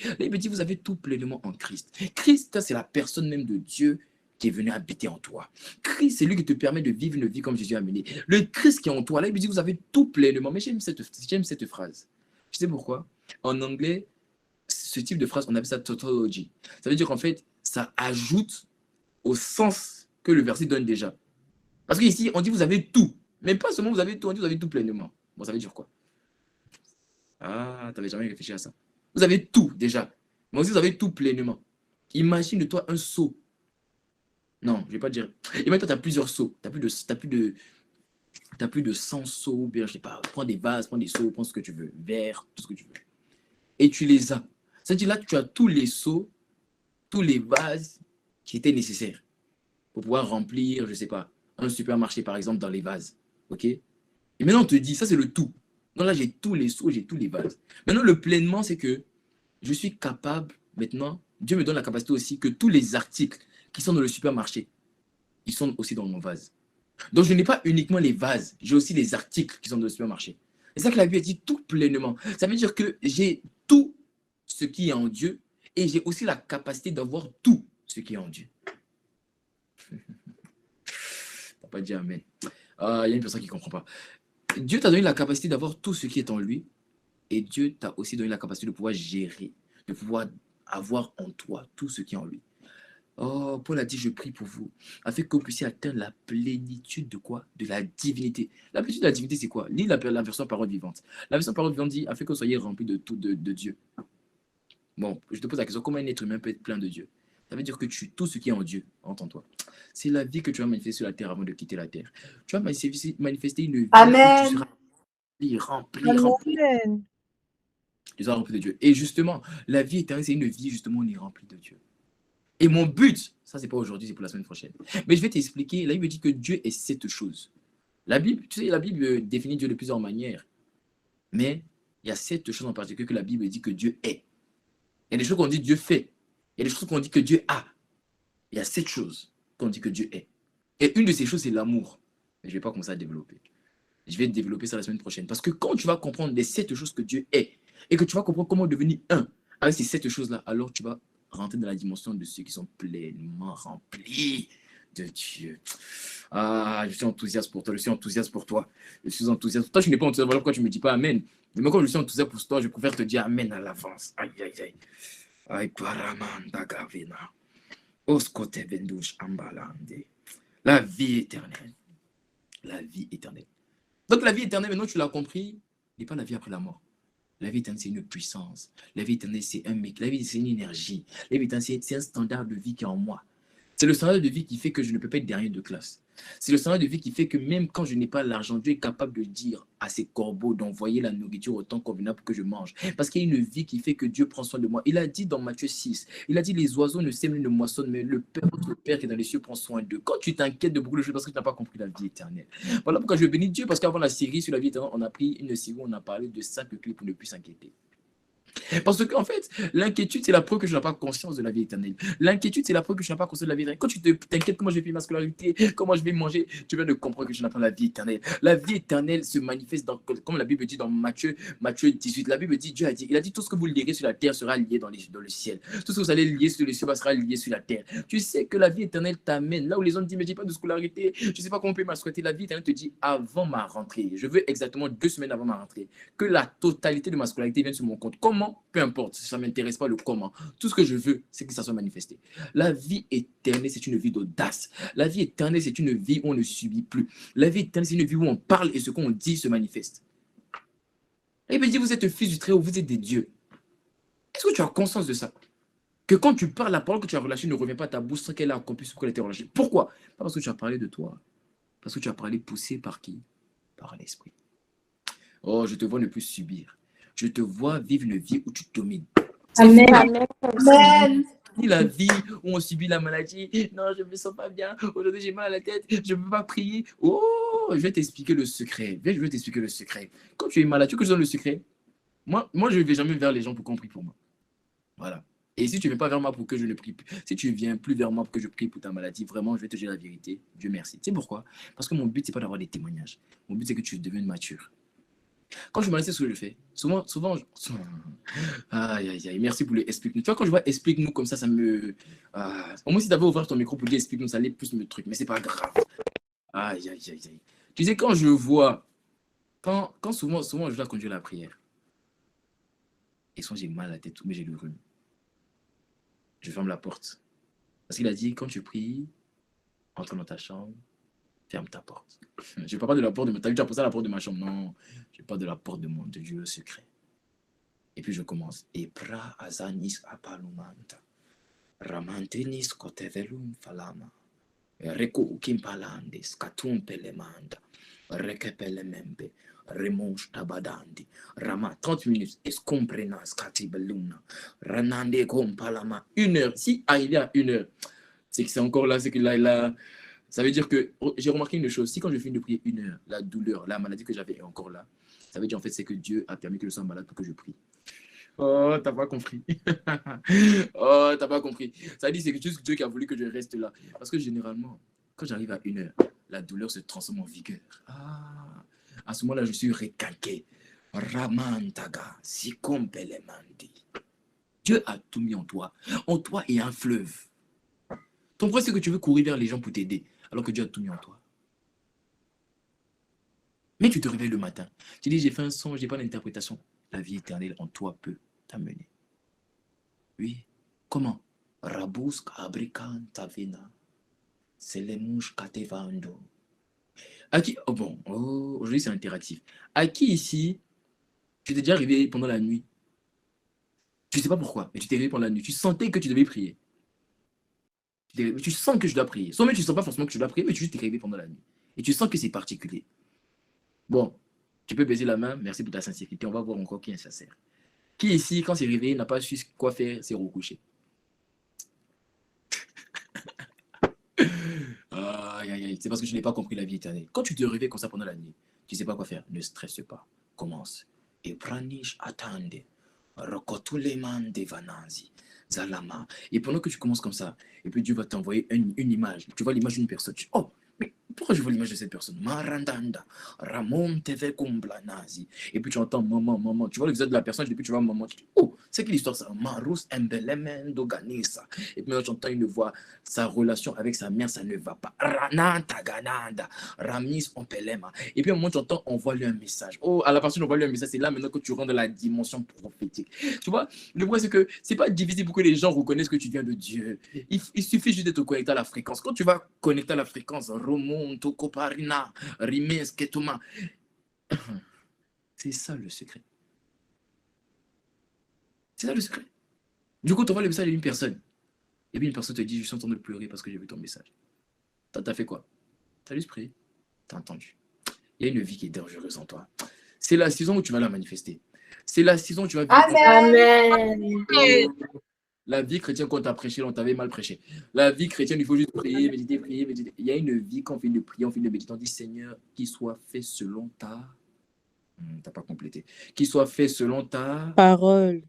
la Bible dit, vous avez tout pleinement en Christ. Christ, c'est la personne même de Dieu qui est venu habiter en toi. Christ, c'est lui qui te permet de vivre une vie comme Jésus a mené. Le Christ qui est en toi, là, il dit, vous avez tout pleinement. Mais j'aime cette phrase. Tu sais pourquoi? En anglais, ce type de phrase, on appelle ça tautology. Ça veut dire qu'en fait, ça ajoute au sens que le verset donne déjà. Parce qu'ici, on dit, vous avez tout. Mais pas seulement vous avez tout, on dit, vous avez tout pleinement. Bon, ça veut dire quoi? Ah, tu n'avais jamais réfléchi à ça. Vous avez tout déjà. Mais aussi, vous avez tout pleinement. Imagine-toi un seau. Non, je ne vais pas dire. Imagine-toi, tu as plusieurs seaux. Tu n'as plus de 100 seaux, ou bien, je sais pas, prends des vases, prends des seaux, prends ce que tu veux, verre, tout ce que tu veux. Et tu les as. C'est-à-dire là, tu as tous les seaux, tous les vases qui étaient nécessaires pour pouvoir remplir, je ne sais pas, un supermarché, par exemple, dans les vases. OK? Et maintenant, on te dit, ça, c'est le tout. Donc là, j'ai tous les seaux, j'ai tous les vases. Maintenant, le pleinement, c'est que je suis capable, maintenant, Dieu me donne la capacité aussi que tous les articles qui sont dans le supermarché, ils sont aussi dans mon vase. Donc, je n'ai pas uniquement les vases, j'ai aussi les articles qui sont dans le supermarché. C'est ça que la Bible dit tout pleinement. Ça veut dire que j'ai tout ce qui est en Dieu et j'ai aussi la capacité d'avoir tout ce qui est en Dieu. T'as pas dit amen. Il y a une personne qui ne comprend pas. Dieu t'a donné la capacité d'avoir tout ce qui est en lui et Dieu t'a aussi donné la capacité de pouvoir gérer, de pouvoir avoir en toi tout ce qui est en lui. Oh, Paul a dit, je prie pour vous, afin que vous puissiez atteindre la plénitude de quoi? De la divinité. La plénitude de la divinité, c'est quoi? Lis la version parole vivante. La version parole vivante dit, afin que vous soyez remplis de tout de Dieu. Bon, je te pose la question, comment un être humain peut être plein de Dieu? Ça veut dire que tout ce qui est en Dieu, entends-toi. C'est la vie que tu vas manifester sur la terre avant de quitter la terre. Tu vas manifester une vie Amen. où tu seras rempli. Tu seras rempli de Dieu. Et justement, la vie éternelle, c'est une vie, justement, on est rempli de Dieu. Et mon but, ça c'est pas aujourd'hui, c'est pour la semaine prochaine. Mais je vais t'expliquer, la Bible dit que Dieu est cette chose. La Bible, tu sais, la Bible définit Dieu de plusieurs manières. Mais il y a 7 choses en particulier que la Bible dit que Dieu est. Il y a des choses qu'on dit Dieu fait. Il y a des choses qu'on dit que Dieu a. Il y a 7 choses qu'on dit que Dieu est. Et une de ces choses, c'est l'amour. Mais je ne vais pas commencer à développer. Je vais développer ça la semaine prochaine. Parce que quand tu vas comprendre les 7 choses que Dieu est, et que tu vas comprendre comment devenir un avec ces 7 choses-là, alors tu vas rentrer dans la dimension de ceux qui sont pleinement remplis de Dieu. Ah, je suis enthousiaste pour toi, je suis enthousiaste pour toi. Je suis enthousiaste. Toi, je n'es pas enthousiaste, voilà pourquoi tu ne me dis pas Amen. Mais quand je suis enthousiaste pour toi, je préfère te dire Amen à l'avance. Aïe, aïe, aïe. Aïe, paramanda gavena. Oskote vendouche ambalande. La vie éternelle. La vie éternelle. Donc la vie éternelle, maintenant tu l'as compris, n'est pas la vie après la mort. La vie éternelle, c'est une puissance. La vie éternelle, c'est un mec. La vie, c'est une énergie. La vie éternelle, c'est un standard de vie qui est en moi. C'est le standard de vie qui fait que je ne peux pas être dernier de classe. C'est le standard de vie qui fait que même quand je n'ai pas l'argent, Dieu est capable de dire à ses corbeaux d'envoyer la nourriture au temps convenable pour que je mange. Parce qu'il y a une vie qui fait que Dieu prend soin de moi. Il a dit dans Matthieu 6, il a dit les oiseaux ne sèment, ne moissonnent, mais le Père, votre Père qui est dans les cieux prend soin d'eux. Quand tu t'inquiètes de beaucoup de choses parce que tu n'as pas compris la vie éternelle. Voilà pourquoi je bénis Dieu, parce qu'avant la série sur la vie éternelle, on a pris une série où on a parlé de 5 clés pour ne plus s'inquiéter. Parce qu'en fait, l'inquiétude, c'est la preuve que je n'ai pas conscience de la vie éternelle. L'inquiétude, c'est la preuve que je n'ai pas conscience de la vie éternelle. Quand tu t'inquiètes comment je vais payer ma scolarité, comment je vais manger, tu viens de comprendre que je n'ai pas la vie éternelle. La vie éternelle se manifeste, comme la Bible dit dans Matthieu 18. La Bible dit, Dieu a dit, il a dit, tout ce que vous lirez sur la terre sera lié dans le ciel. Tout ce que vous allez lier sur le ciel sera lié sur la terre. Tu sais que la vie éternelle t'amène. Là où les gens disent, mais je n'ai pas de scolarité, je ne sais pas comment payer ma scolarité. La vie éternelle te dit, avant ma rentrée, je veux exactement 2 semaines avant ma rentrée, que la totalité de ma scolarité vienne sur mon compte. Comment? Peu importe, ça ne m'intéresse pas le comment. Tout ce que je veux, c'est que ça soit manifesté. La vie éternelle, c'est une vie d'audace. La vie éternelle, c'est une vie où on ne subit plus. La vie éternelle, c'est une vie où on parle et ce qu'on dit se manifeste. Et bien, dit, vous êtes fils du Très-Haut, vous êtes des dieux. Est-ce que tu as conscience de ça? Que quand tu parles, la parole que tu as relâchée ne revient pas à ta bouche sans qu'elle ait accompli ce qu'elle a été relâchée. Pourquoi? Pas parce que tu as parlé de toi. Parce que tu as parlé poussé par qui? Par l'esprit. Oh, je te vois ne plus subir. Je te vois vivre une vie où tu domines. Amen. Amen. Amen. La vie où on subit la maladie. Non, je ne me sens pas bien. Aujourd'hui, j'ai mal à la tête. Je ne peux pas prier. Oh, je vais t'expliquer le secret. Je vais t'expliquer le secret. Quand tu es malade, tu veux que je donne le secret? Moi, je ne vais jamais vers les gens pour qu'on prie pour moi. Voilà. Et si tu ne viens pas vers moi pour que je ne prie plus, si tu ne viens plus vers moi pour que je prie pour ta maladie, vraiment, je vais te dire la vérité. Dieu merci. Tu sais pourquoi? Parce que mon but, ce n'est pas d'avoir des témoignages. Mon but, c'est que tu deviennes mature. Quand je me laisse ce que je fais, souvent, aïe, aïe, aïe, merci pour les explique-nous. Tu vois, quand je vois explique-nous comme ça me. Au moins, si tu avais ouvert ton micro pour dire explique-nous, ça allait plus me truc, mais c'est pas grave. Aïe, aïe, aïe, aïe. Tu sais, quand je vois, quand souvent, je dois conduire la prière, et souvent j'ai mal à la tête, mais j'ai le rhume. Je ferme la porte. Parce qu'il a dit, quand tu pries, entre dans ta chambre, ferme ta porte. Je ne parle pas de la porte de ma... T'as vu, tu as pensé à la porte de ma chambre? Non, je parle de la porte de mon Dieu secret. Et puis je commence. Et pra azanis apalumanta. Ramantinis kotevelum falama. Reku kimpalandis katum pelemanda. Rekepelemembe. Remonge tabadandi. Rama 30 minutes. Escomprenas katibeluna. Ranande kompalama. 1 heure. Si arrivé à 1 heure, c'est que c'est encore là, c'est que là. Ça veut dire que j'ai remarqué une chose. Si quand je finis de prier 1 heure, la douleur, la maladie que j'avais est encore là, ça veut dire en fait c'est que Dieu a permis que je sois malade pour que je prie. Oh, t'as pas compris. Oh, t'as pas compris. Ça veut dire c'est que juste Dieu qui a voulu que je reste là. Parce que généralement, quand j'arrive à 1 heure, la douleur se transforme en vigueur. Ah, à ce moment-là, je suis recaqué. Ramantaga, sikompelemandi. Dieu a tout mis en toi. En toi, il y a un fleuve. Ton problème, c'est que tu veux courir vers les gens pour t'aider, alors que Dieu a tout mis en toi. Mais tu te réveilles le matin. Tu dis, j'ai fait un son, je n'ai pas d'interprétation. La vie éternelle en toi peut t'amener. Oui. Comment? Rabus abrikan tavina. C'est les mouches katevando. À qui? Oh bon, aujourd'hui c'est interactif. À qui ici, tu t'es déjà réveillé pendant la nuit? Tu ne sais pas pourquoi, mais tu t'es réveillé pendant la nuit. Tu sentais que tu devais prier. Tu sens que je dois prier. Soit même tu ne sens pas forcément que tu dois prier, mais tu t'es réveillé pendant la nuit. Et tu sens que c'est particulier. Bon, tu peux baisser la main. Merci pour ta sincérité. On va voir encore qui est sincère. Qui ici, quand c'est réveillé, n'a pas su quoi faire, c'est recoucher. Aïe, aïe, aïe. C'est parce que je n'ai pas compris la vie éternelle. Quand tu te réveilles comme ça pendant la nuit, tu ne sais pas quoi faire. Ne stresse pas. Commence. Et pranish attende. Rokotuleman devananzi. Zalama. Et pendant que tu commences comme ça, et puis Dieu va t'envoyer une image. Tu vois l'image d'une personne. Oh, mais pourquoi je vois l'image de cette personne? Marandanda. Ramon teve kumblanazi. Et puis tu entends maman, maman. Tu vois le visage de la personne, et puis tu vois maman. Tu dis, oh, c'est quelle histoire ça? Marus embelemen doganisa. Et puis maintenant tu entends une voix. Sa relation avec sa mère, ça ne va pas. Rananta gananda. Ramis ompelema. Et puis à un moment tu entends, envoie-lui un message. Oh, à la partie d'envoie-lui un message, c'est là maintenant que tu rentres dans la dimension prophétique. Tu vois, le point c'est que c'est pas difficile pour que les gens reconnaissent que tu viens de Dieu. Il suffit juste de te connecter à la fréquence. Quand tu vas connecter à la fréquence, remonte, koparina, rimes, ketoma. C'est ça le secret. C'est ça le secret. Du coup, tu envoies le message à une personne. Et puis une personne te dit, je suis en train de pleurer parce que j'ai vu ton message. T'as fait quoi? T'as juste prié. T'as entendu. Il y a une vie qui est dangereuse en toi. C'est la saison où tu vas la manifester. C'est la saison où tu vas vivre. Amen. La vie chrétienne, quand tu as prêché, on t'avait mal prêché. La vie chrétienne, il faut juste prier, méditer, prier, méditer. Il y a une vie quand on finit de prier, on finit de méditer, on dit Seigneur, qu'il soit fait selon ta. T'as pas complété. Qu'il soit fait selon ta Parole.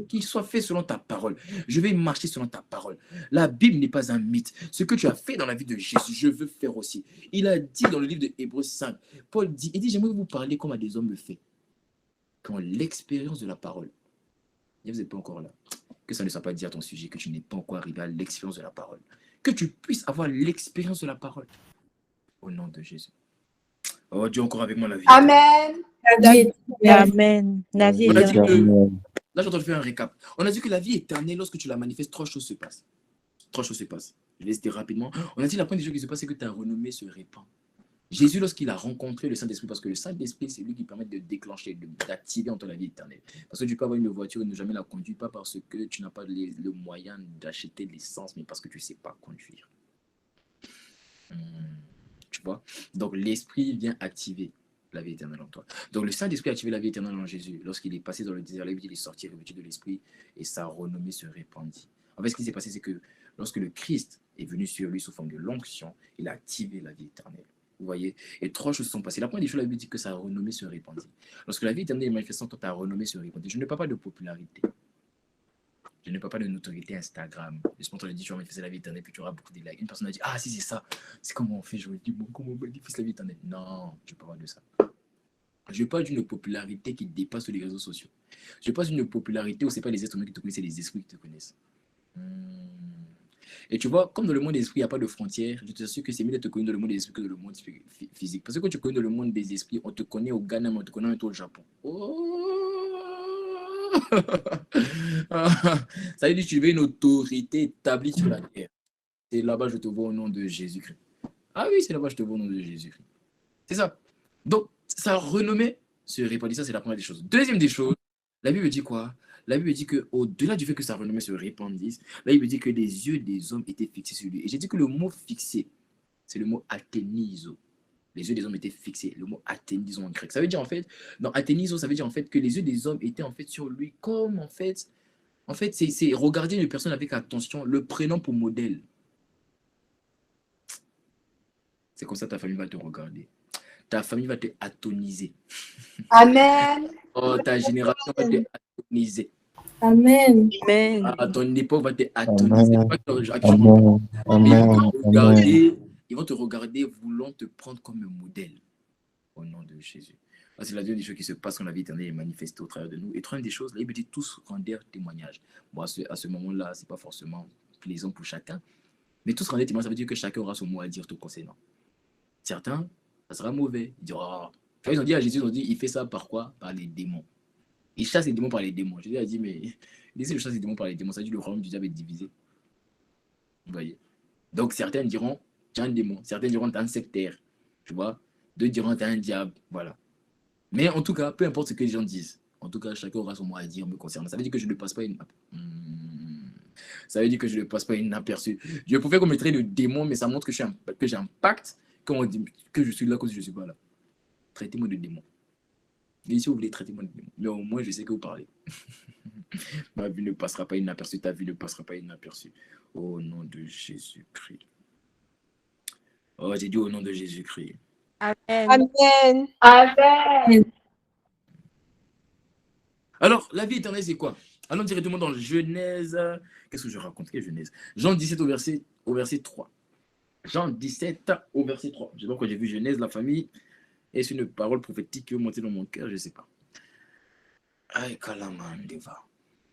qu'il soit fait selon ta parole. Je vais marcher selon ta parole. La Bible n'est pas un mythe. Ce que tu as fait dans la vie de Jésus, je veux faire aussi. Il a dit dans le livre de Hébreux 5, Paul dit, j'aimerais vous parler comme à des hommes le fait. Quand l'expérience de la parole, et vous n'êtes pas encore là, que ça ne soit pas dit à ton sujet, que tu n'es pas encore arrivé à l'expérience de la parole. Que tu puisses avoir l'expérience de la parole. Au nom de Jésus. Oh Dieu, encore avec moi la vie. Amen. Amen. La vie On a dit éternelle. que, là, j'entends faire un récap. On a dit que la vie éternelle, lorsque tu la manifestes, 3 choses se passent. 3 choses se passent. Je vais citer rapidement. On a dit la première des choses qui se passe, c'est que ta renommée se répand. Jésus, lorsqu'il a rencontré le Saint-Esprit, parce que le Saint-Esprit, c'est lui qui permet de déclencher, d'activer en toi la vie éternelle. Parce que tu peux avoir une voiture et ne jamais la conduire, pas parce que tu n'as pas le moyen d'acheter l'essence, mais parce que tu ne sais pas conduire. Tu vois? Donc, l'Esprit vient activer la vie éternelle en toi. Donc, le Saint-Esprit a activé la vie éternelle en Jésus. Lorsqu'il est passé dans le désert, il est sorti revêtu de l'Esprit et sa renommée se répandit. En fait, ce qui s'est passé, c'est que lorsque le Christ est venu sur lui sous forme de l'onction, il a activé la vie éternelle. Vous voyez? Et 3 choses sont passées. La première des choses, la Bible dit que sa renommée se répandit. Lorsque la vie éternelle est manifestée, ta renommée se répandit. Je ne parle pas de popularité. Je ne parle pas de notoriété Instagram. Je pense qu'on a dit, tu vas manifester la vie éternelle, puis tu auras beaucoup de likes. Une personne a dit, ah si c'est ça, c'est comment on fait. Je me dis, bon, comment on manifeste la vie éternelle? Non, je ne parle pas de ça. Je parle d'une popularité qui dépasse les réseaux sociaux. Je parle d'une popularité où ce n'est pas les êtres humains qui te connaissent, c'est les esprits qui te connaissent. Et tu vois, comme dans le monde des esprits, il n'y a pas de frontières, je t'assure que c'est mieux de te connaître dans le monde des esprits que dans le monde physique. Parce que quand tu connais dans le monde des esprits, on te connaît au Ghana, mais on te connaît au Japon. Oh ça veut dire que tu veux une autorité établie sur la terre. C'est là-bas que je te vois au nom de Jésus-Christ. Ah oui, c'est là-bas que je te vois au nom de Jésus-Christ. C'est ça. Donc, sa renommée se répandit. Ça, c'est la première des choses. Deuxième des choses, la Bible dit quoi? la Bible dit qu'au-delà du fait que sa renommée se répandisse, la Bible dit que les yeux des hommes étaient fixés sur lui. Et j'ai dit que le mot fixé, c'est le mot athéniso. Les yeux des hommes étaient fixés. Le mot athéniso en grec. Ça veut dire en fait, dans athéniso, ça veut dire en fait que les yeux des hommes étaient en fait sur lui comme en fait c'est regarder une personne avec attention, le prenant pour modèle. C'est comme ça que ta famille va te regarder. Ta famille va te atoniser. Amen. Oh, ta génération va te atoniser. Amen. Amen. À ton époque va te atoniser. Amen. Pas que actuellement, Amen. mais Amen. ils vont te regarder voulant te prendre comme un modèle. Au nom de Jésus. C'est la deuxième des choses qui se passe quand la vie éternelle est manifestée au travers de nous. Et troisième des choses, la Bible dit tous rendèrent témoignage. Bon, à ce moment-là, ce n'est pas forcément plaisant pour chacun. Mais tous rendèrent témoignage, ça veut dire que chacun aura son mot à dire tout concernant. Certains, ça sera mauvais. Ils diront, oh. Ils ont dit à Jésus, ils ont dit, il fait ça par quoi? Par les démons. Il chasse les démons par les démons. Jésus a dit, mais laissez le chasse les démons par les démons. Ça veut dire que le royaume du diable est divisé. Vous voyez? Donc certains diront, tu es un démon. Certains diront, tu es un sectaire. Tu vois? D'autres diront, tu es un diable. Voilà. Mais en tout cas, peu importe ce que les gens disent. En tout cas, chacun aura son mot à dire me concernant. Ça veut dire que je ne passe pas Ça veut dire que je ne passe pas inaperçu. Je pouvais qu'on me traite de démon, mais ça montre que j'ai un pacte quand on dit que je suis là, que je ne suis pas là. Traitez-moi de démon. Et si vous voulez, traitez-moi de démon. Mais au moins, je sais que vous parlez. Ma vie ne passera pas inaperçue. Ta vie ne passera pas inaperçue. Au nom de Jésus-Christ. Oh, j'ai dit au nom de Jésus-Christ. Amen. Amen. Amen. Alors, la vie éternelle, c'est quoi? Allons directement dans Genèse. Qu'est-ce que je raconte? Quelle Genèse? Jean 17 au verset 3. Jean 17 au verset 3. Je sais pas pourquoi j'ai vu Genèse, la famille. Est-ce une parole prophétique qui est montée dans mon cœur? Je ne sais pas. Aïe, Kalamandeva.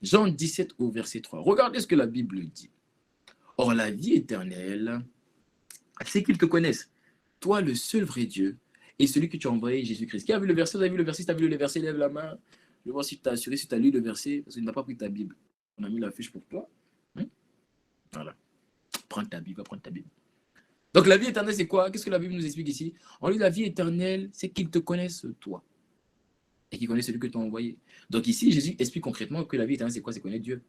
Jean 17 au verset 3. Regardez ce que la Bible dit. Or, la vie éternelle, c'est qu'ils te connaissent. Toi, le seul vrai Dieu, et celui que tu as envoyé, Jésus-Christ. Qui a vu le verset? Vous avez vu le verset? Si tu as vu le verset, lève la main. Je vais voir si tu as assuré, si tu as lu le verset, parce que tu n'as pas pris ta Bible. On a mis la fiche pour toi. Voilà. Prends ta Bible, va prendre ta Bible. Donc la vie éternelle, c'est quoi? Qu'est-ce que la Bible nous explique ici? On dit la vie éternelle, c'est qu'ils te connaissent toi. Et qu'ils connaissent celui que tu as envoyé. Donc ici, Jésus explique concrètement que la vie éternelle, c'est quoi? C'est connaître Dieu.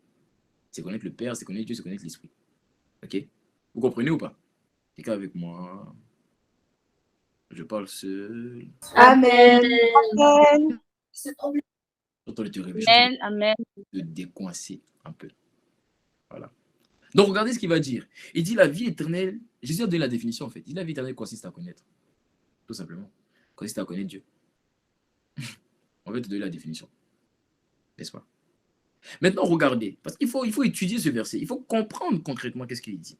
C'est connaître le Père, c'est connaître Dieu, c'est connaître l'Esprit. Ok? Vous comprenez ou pas? Quelqu'un avec moi? Je parle seul. Amen. Amen. Quand te réveiller, Amen. Amen. de décoincer un peu. Voilà. Donc regardez ce qu'il va dire. Il dit la vie éternelle. Jésus a donné la définition en fait. Il dit la vie éternelle consiste à connaître. Tout simplement. Consiste à connaître Dieu. On va te donner la définition. N'est-ce pas? Maintenant, regardez. Parce qu'il faut étudier ce verset. Il faut comprendre concrètement qu'est-ce qu'il dit.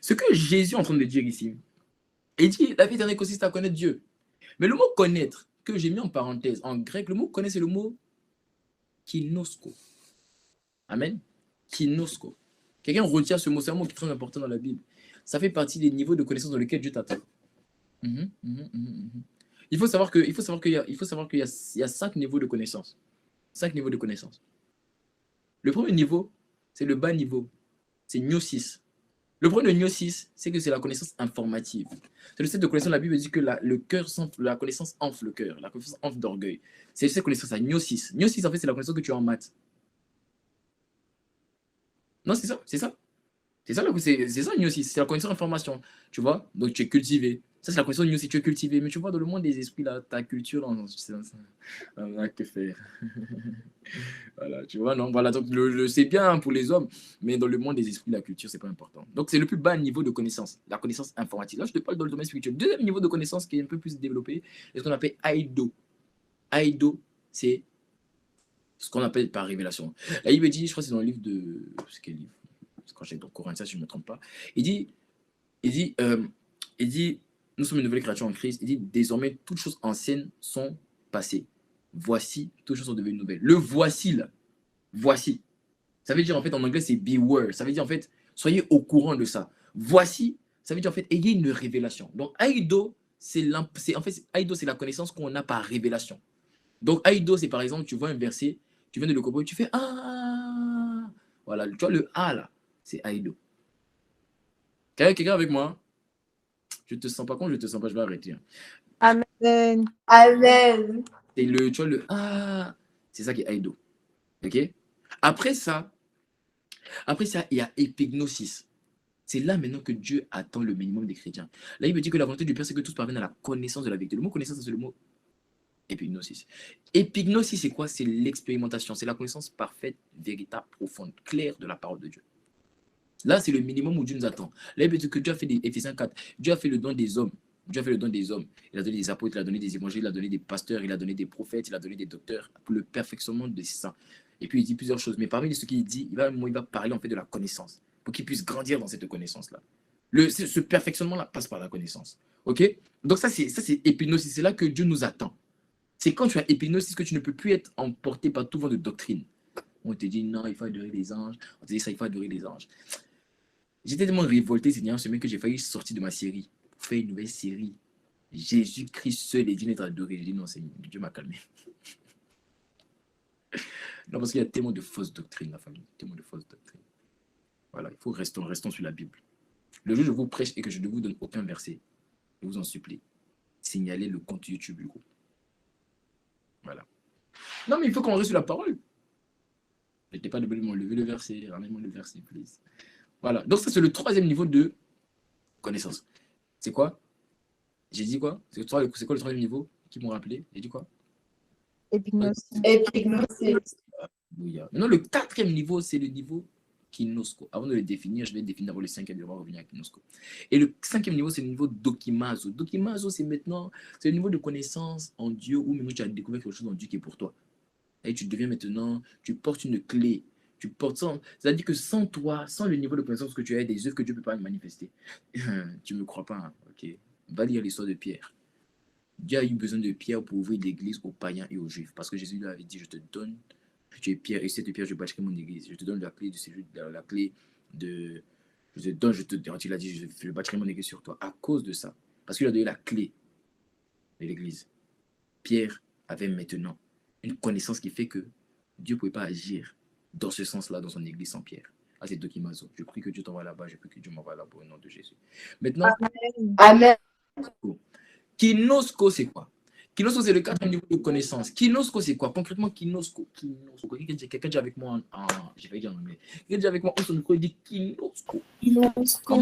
Ce que Jésus est en train de dire ici, il dit la vie éternelle consiste à connaître Dieu. Mais le mot connaître, que j'ai mis en parenthèse, en grec, le mot connaître, c'est le mot kinosko. Amen. Kinosko. Quelqu'un retient ce mot, c'est un mot qui est très important dans la Bible. Ça fait partie des niveaux de connaissance dans lesquels Dieu t'attend. Il faut savoir qu'il y a 5 niveaux de connaissance. 5 niveaux de connaissance. Le premier niveau, c'est le bas niveau. C'est gnosis. Le problème de gnosis, c'est que c'est la connaissance informative. C'est le set de connaissance, la Bible dit que la connaissance enfle le cœur, la connaissance enfle d'orgueil. C'est cette connaissance, la gnosis. Gnosis, en fait, c'est la connaissance que tu as en maths. Non, c'est ça, c'est ça. C'est ça, gnosis, c'est la connaissance information. Tu vois? Donc, tu es cultivé. Ça, c'est la connaissance gnosis, tu es cultivé. Mais tu vois, dans le monde des esprits, là, ta culture, on a que faire. Voilà, tu vois, non, voilà, donc c'est bien pour les hommes, mais dans le monde des esprits, la culture, c'est pas important. Donc, c'est le plus bas niveau de connaissance, la connaissance informatique. Là, je te parle dans le domaine spirituel. Deuxième niveau de connaissance qui est un peu plus développé, c'est ce qu'on appelle Aido. Aido, c'est ce qu'on appelle par révélation. Là, il me dit, je crois que c'est dans le livre de. C'est quel livre? C'est quand j'ai dans Corinthiens, si je ne me trompe pas. Il dit, nous sommes une nouvelle créature en Christ. Il dit, désormais, toutes choses anciennes sont passées. Voici, toutes choses sont devenues nouvelles. Le voici, là. Voici. Ça veut dire, en fait, en anglais, c'est beware. Ça veut dire, en fait, soyez au courant de ça. Voici, ça veut dire, en fait, ayez une révélation. Donc, Aido, c'est la connaissance qu'on a par révélation. Donc, Aido, c'est par exemple, tu vois un verset, tu viens de le comprendre, tu fais ah. Voilà, tu vois le A là, c'est Aido. Quelqu'un avec moi? Je te sens pas, quand je te sens pas, je vais arrêter. Amen. Amen. Et tu vois le A, c'est ça qui est Aido. Ok? Après ça, il y a épignosis. C'est là maintenant que Dieu attend le minimum des chrétiens. Là, il me dit que la volonté du Père, c'est que tous parviennent à la connaissance de la vérité. Le mot connaissance, c'est le mot épignosis. Épignosis, c'est quoi? C'est l'expérimentation. C'est la connaissance parfaite, véritable, profonde, claire de la parole de Dieu. Là, c'est le minimum où Dieu nous attend. Là, il veut dire que Dieu a fait des Éphésiens 4. Dieu a fait le don des hommes. Dieu a fait le don des hommes. Il a donné des apôtres, il a donné des évangiles, il a donné des pasteurs, il a donné des prophètes, il a donné des docteurs pour le perfectionnement des saints. Et puis, il dit plusieurs choses. Mais parmi ce qu'il dit, il va parler en fait de la connaissance pour qu'ils puissent grandir dans cette connaissance-là. Ce perfectionnement-là passe par la connaissance. OK? Donc, ça, c'est épignosis. C'est là que Dieu nous attend. C'est quand tu as épignosis que tu ne peux plus être emporté par tout vent de doctrine. On te dit non, il faut adorer les anges. On te dit ça, il faut adorer les anges. J'étais tellement révolté ces dernières semaines que j'ai failli sortir de ma série pour faire une nouvelle série. Jésus-Christ seul est digne d'être adoré. J'ai dit non, Dieu m'a calmé. Non, parce qu'il y a tellement de fausses doctrines, la famille. Tellement de fausses doctrines. Voilà, il faut restons sur la Bible. Le jour où je vous prêche et que je ne vous donne aucun verset, je vous en supplie, signalez le compte YouTube du groupe. Voilà. Non, mais il faut qu'on reste sur la parole. N'était pas de me lever le verset, ramène-moi le verset, please. Voilà. Donc, ça, c'est le troisième niveau de connaissance. C'est quoi? J'ai dit quoi? C'est quoi le troisième niveau? Qui m'ont rappelé? J'ai dit quoi? Épignosis. Maintenant, le quatrième niveau, c'est le niveau kinosco. Avant de le définir, je vais définir le cinquième niveau, on va revenir à kinosco. Et le cinquième niveau, c'est le niveau dokimazo. Dokimazo, c'est le niveau de connaissance en Dieu où maintenant tu as découvert quelque chose en Dieu qui est pour toi. Et tu deviens maintenant, tu portes une clé. C'est-à-dire que sans toi, sans le niveau de connaissance que tu as, des œuvres que Dieu ne peut pas manifester. Tu ne me crois pas, hein? Ok. Va lire l'histoire de Pierre. Dieu a eu besoin de Pierre pour ouvrir l'église aux païens et aux juifs. Parce que Jésus lui avait dit, je te donne, tu es Pierre, et cette pierre, je bâtirai mon église. Je te donne la clé de séjour, la clé de... Je il a dit, je bâtirai mon église sur toi. À cause de ça, parce qu'il a donné la clé de l'église, Pierre avait maintenant une connaissance qui fait que Dieu ne pouvait pas agir dans ce sens-là, dans son église sans Pierre. Ah, c'est Dokimazo. Je prie que Dieu t'envoie là-bas, je prie que Dieu m'envoie là-bas au nom de Jésus. Maintenant, Amen. Kinosco, c'est quoi? Kinosco, c'est le quatrième niveau de connaissance. Kinosco, c'est quoi? Concrètement, Kinosco. Quelqu'un dit avec moi en... J'ai failli dire en anglais. Quelqu'un dit avec moi en son micro, il dit Kinosco. Kinosco.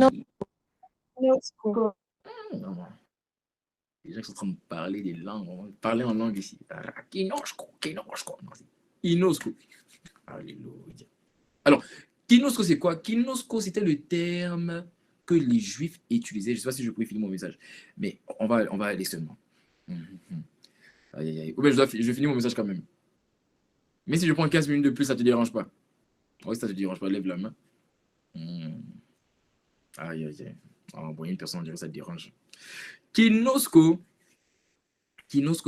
Les gens qui sont en train de parler des langues, parler en langue ici. Kinosco. Kinosco. Alléluia. Alors, Kinosco, c'est quoi? Kinosco, c'était le terme que les Juifs utilisaient. Je ne sais pas si je peux finir mon message, mais on va aller seulement. Aïe, aïe, aïe. Ou bien je finis mon message quand même. Mais si je prends 15 minutes de plus, ça ne te dérange pas? Oui, ça ne te dérange pas, lève la main. Aïe, aïe, aïe. Oh, bon, une personne dirait que ça te dérange. Kinosco,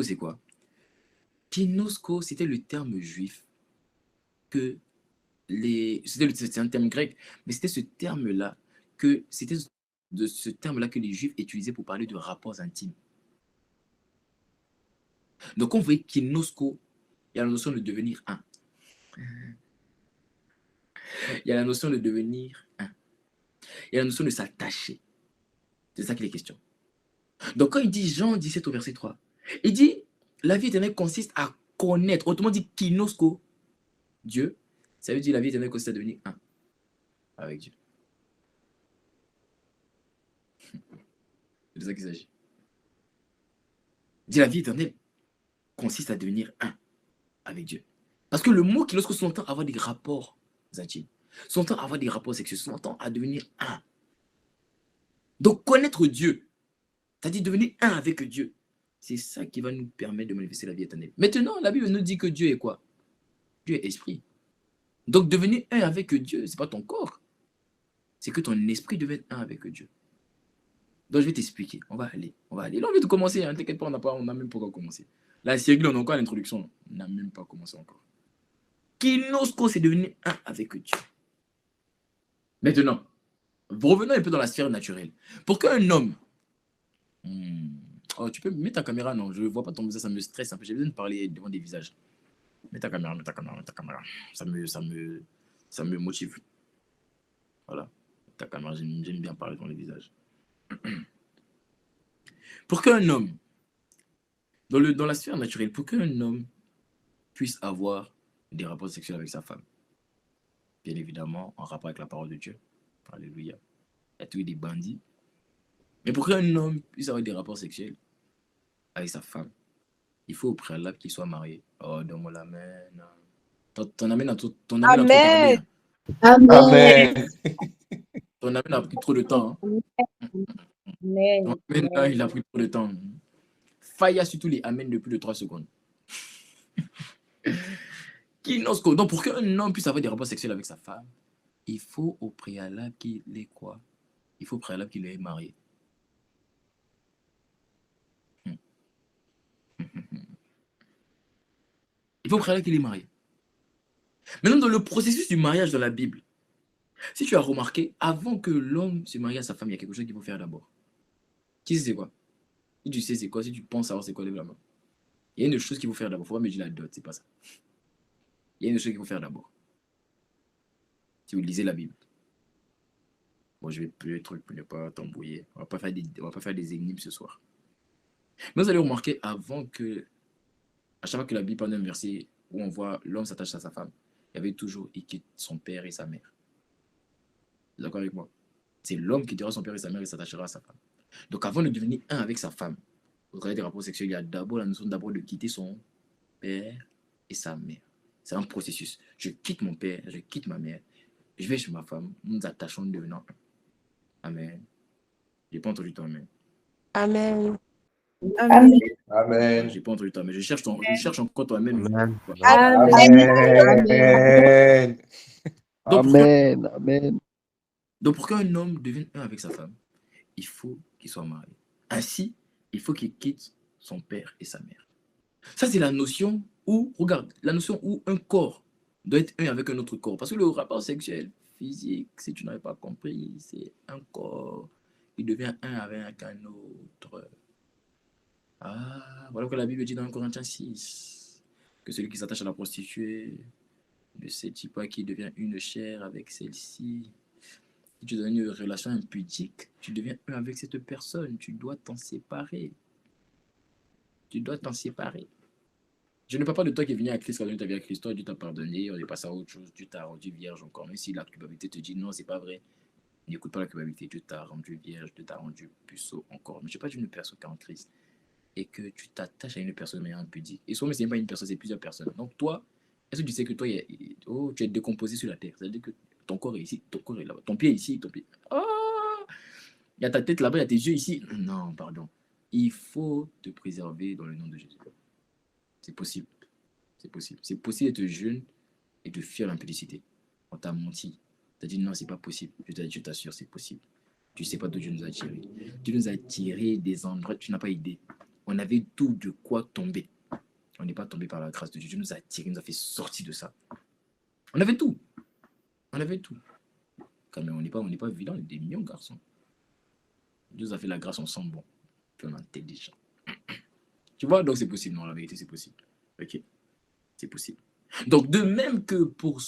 c'est quoi? Kinosco, c'était le terme juif que c'était un terme grec, mais c'était ce terme-là que les Juifs utilisaient pour parler de rapports intimes. Donc, on voit kinosco, il y a la notion de devenir un. Il y a la notion de devenir un. Il y a la notion de s'attacher. C'est ça qu'il est question. Donc, quand il dit Jean 17 au verset 3, il dit la vie éternelle consiste à connaître, autrement dit kinosco, Dieu. Ça veut dire la vie éternelle consiste à devenir un avec Dieu. C'est de ça qu'il s'agit. Il dit la vie éternelle consiste à devenir un avec Dieu. Parce que le mot qui, lorsque s'entend avoir des rapports intimes, s'entend avoir des rapports sexuels, s'entend à devenir un. Donc connaître Dieu, c'est-à-dire devenir un avec Dieu, c'est ça qui va nous permettre de manifester la vie éternelle. Maintenant, la Bible nous dit que Dieu est quoi? Dieu est esprit. Donc devenir un avec Dieu, ce n'est pas ton corps. C'est que ton esprit devienne un avec Dieu. Donc je vais t'expliquer. On va aller. Là, on vient de commencer. Hein. T'inquiète pas, on n'a même pas encore commencé. La série, on a encore l'introduction. On n'a même pas commencé encore. Kinosco, c'est devenir un avec Dieu. Maintenant, revenons un peu dans la sphère naturelle. Pour qu'un homme... Oh, tu peux mettre ta caméra? Non, je ne vois pas ton visage, ça me stresse un peu. J'ai besoin de parler devant des visages. Mets ta caméra. Ça me motive. Voilà. Ta caméra, j'aime bien parler devant les visages. Pour qu'un homme, dans la sphère naturelle, pour qu'un homme puisse avoir des rapports sexuels avec sa femme, bien évidemment, en rapport avec la parole de Dieu. Alléluia. Il y a tous des bandits. Mais pour qu'un homme puisse avoir des rapports sexuels avec sa femme, il faut au préalable qu'il soit marié. Oh, donne-moi l'amen. Ton amen a trop tardé. Amen. Amen. Ton amen a pris trop de temps. Amen. Ton amen, là, il a pris trop de temps. Faille surtout les amen de plus de 3 secondes. Donc, pour qu'un homme puisse avoir des rapports sexuels avec sa femme, il faut au préalable qu'il ait quoi? Il faut au préalable qu'il ait marié. Il faut au préalable qu'il ait marié. Maintenant, dans le processus du mariage dans la Bible, si tu as remarqué, avant que l'homme se marie à sa femme, il y a quelque chose qu'il faut faire d'abord. Qui sait c'est quoi? Si tu sais c'est quoi, si tu penses savoir c'est quoi, lève la main. Il y a une chose qu'il faut faire d'abord. Il faut pas me dire la dot, c'est pas ça. Il y a une chose qu'il faut faire d'abord. Si vous lisez la Bible. Bon, je vais plus les trucs pour ne pas t'embrouiller. On va pas faire des énigmes ce soir. Mais vous allez remarquer avant que, à chaque fois que la Bible parle d'un verset où on voit l'homme s'attache à sa femme, il y avait toujours il quitte son père et sa mère. Vous êtes d'accord avec moi? C'est l'homme qui quittera son père et sa mère et s'attachera à sa femme. Donc avant de devenir un avec sa femme, au travers des rapports sexuels, il y a d'abord la notion d'abord de quitter son père et sa mère. C'est un processus. Je quitte mon père, je quitte ma mère, je vais chez ma femme, nous nous attachons devenant un. Amen. Je n'ai pas entendu ton amen. Amen. Amen. Amen. Je n'ai pas entendu ton amen. Je cherche encore ton amen. Amen. Amen. Amen. Donc pour qu'un homme devienne un avec sa femme, il faut qu'il soit marié. Ainsi, il faut qu'il quitte son père et sa mère. Ça, c'est la notion où, regarde, la notion où un corps doit être un avec un autre corps. Parce que le rapport sexuel, physique, si tu n'avais pas compris, c'est un corps qui devient un avec un autre. Ah, voilà que la Bible dit dans 1 Corinthiens 6, que celui qui s'attache à la prostituée ne sait-il pas qu'il devient une chair avec celle-ci. Si tu donnes une relation impudique, tu deviens un avec cette personne. Tu dois t'en séparer. Tu dois t'en séparer. Je ne parle pas de toi qui es venu à Christ, quand tu as vu à Christ, toi, Dieu t'a pardonné, on est passé à autre chose, Dieu t'a rendu vierge encore, même si la culpabilité te dit non, c'est pas vrai. N'écoute pas la culpabilité, Dieu t'a rendu vierge, Dieu t'a rendu puceau encore. Mais je ne parle pas d'une personne qui est en Christ et que tu t'attaches à une personne de manière impudique. Et souvent, ce n'est pas une personne, c'est plusieurs personnes. Donc, toi, est-ce que tu sais que toi, tu es décomposé sur la terre? C'est-à-dire que ton corps est ici, ton corps est là-bas, ton pied est ici, ton pied. Oh, il y a ta tête là-bas, il y a tes yeux ici. Non, pardon. Il faut te préserver dans le nom de Jésus. C'est possible. C'est possible. C'est possible d'être jeune et de fuir l'impudicité. On t'a menti. Tu as dit non, c'est pas possible. Je t'assure, c'est possible. Tu sais pas d'où Dieu nous a tirés. Dieu nous a tirés des endroits, tu n'as pas idée. On avait tout de quoi tomber. On n'est pas tombé par la grâce de Dieu. Dieu nous a tirés, nous a fait sortir de ça. On avait tout. On avait tout. Quand même, on n'est pas vilains, on est des millions de garçons. Dieu nous a fait la grâce, on sent bon. Puis on en tête des gens. Tu vois, donc c'est possible. Non, la vérité, c'est possible. Ok. C'est possible. Donc, de même que pour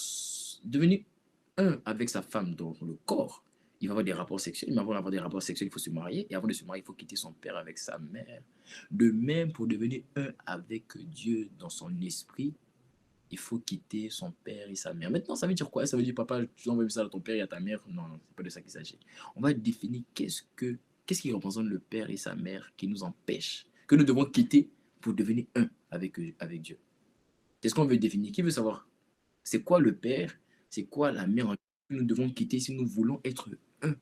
devenir un avec sa femme dans le corps, il va avoir des rapports sexuels. Mais avant d'avoir des rapports sexuels, il faut se marier. Et avant de se marier, il faut quitter son père avec sa mère. De même, pour devenir un avec Dieu dans son esprit, il faut quitter son père et sa mère. Maintenant, ça veut dire quoi? Ça veut dire, papa, tu envoies ça à ton père et à ta mère? Non, non, c'est pas de ça qu'il s'agit. On va définir qu'est-ce qui représente le père et sa mère qui nous empêche, que nous devons quitter pour devenir un avec Dieu. C'est ce qu'on veut définir. Qui veut savoir? C'est quoi le père? C'est quoi la mère que nous devons quitter si nous voulons être un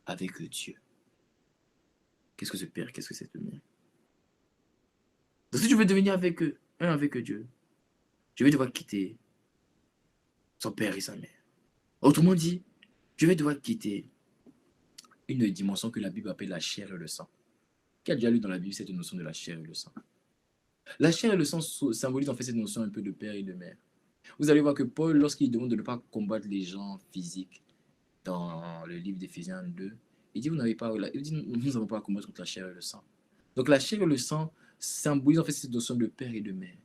avec Dieu? Qu'est-ce que ce père? Qu'est-ce que cette mère? Donc si tu veux devenir un avec Dieu, je vais devoir quitter son père et sa mère. Autrement dit, je vais devoir quitter une dimension que la Bible appelle la chair et le sang. Qui a déjà lu dans la Bible cette notion de la chair et le sang? La chair et le sang symbolisent en fait cette notion un peu de père et de mère. Vous allez voir que Paul, lorsqu'il demande de ne pas combattre les gens physiques dans le livre d'Éphésiens 2, il dit, nous n'avons pas à combattre contre la chair et le sang. Donc la chair et le sang symbolisent en fait cette notion de père et de mère.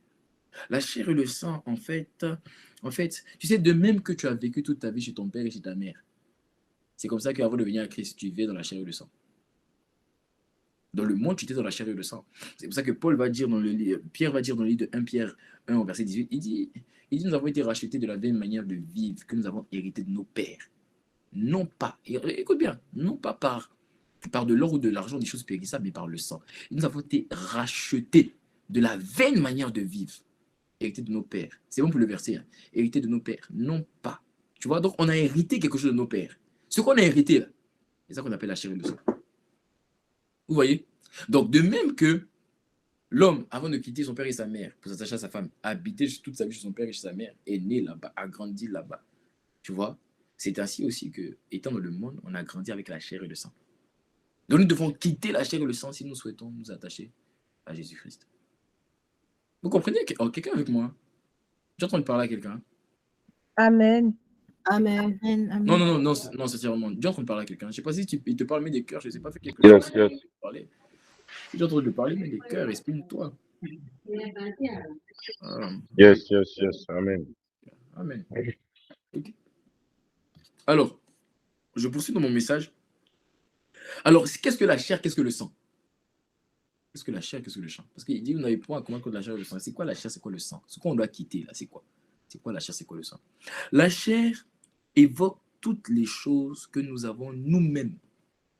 La chair et le sang, en fait, tu sais, de même que tu as vécu toute ta vie chez ton père et chez ta mère, c'est comme ça qu'avant de venir à Christ, tu vivais dans la chair et le sang. Dans le monde, tu étais dans la chair et le sang. C'est pour ça que Paul va dire dans le livre, Pierre va dire dans le livre de 1 Pierre 1 au verset 18, il dit, nous avons été rachetés de la même manière de vivre que nous avons hérité de nos pères. Non pas, écoute bien, non pas par de l'or ou de l'argent, des choses périssables, mais par le sang. Et nous avons été rachetés de la vaine manière de vivre, hérité de nos pères. C'est bon pour le verset, hein. Hérité de nos pères, non pas. Tu vois, donc on a hérité quelque chose de nos pères. Ce qu'on a hérité, là, c'est ça qu'on appelle la chair et le sang. Vous voyez? Donc, de même que l'homme, avant de quitter son père et sa mère pour s'attacher à sa femme, a habité toute sa vie chez son père et chez sa mère, est né là-bas, a grandi là-bas. Tu vois? C'est ainsi aussi que, étant dans le monde, on a grandi avec la chair et le sang. Donc, nous devons quitter la chair et le sang si nous souhaitons nous attacher à Jésus-Christ. Vous comprenez? Oh, quelqu'un avec moi? J'ai en train de parler à quelqu'un. Amen. Amen. Non, c'est vraiment. J'ai en train de parler à quelqu'un. Je ne sais pas si il te parle, mais des cœurs, je ne sais pas, fait quelque chose. Yes, yes. J'ai en train de parler, mais des cœurs, exprime-toi. Yes, yes, yes. Amen. Amen. Okay. Alors, je poursuis dans mon message. Alors, qu'est-ce que la chair, qu'est-ce que le sang? Qu'est-ce que la chair, qu'est-ce que le sang? Parce qu'il dit, vous n'avez point à commettre contre la chair et le sang. C'est quoi la chair, c'est quoi le sang? Ce qu'on doit quitter, là, c'est quoi? C'est quoi la chair, c'est quoi le sang? La chair évoque toutes les choses que nous avons nous-mêmes.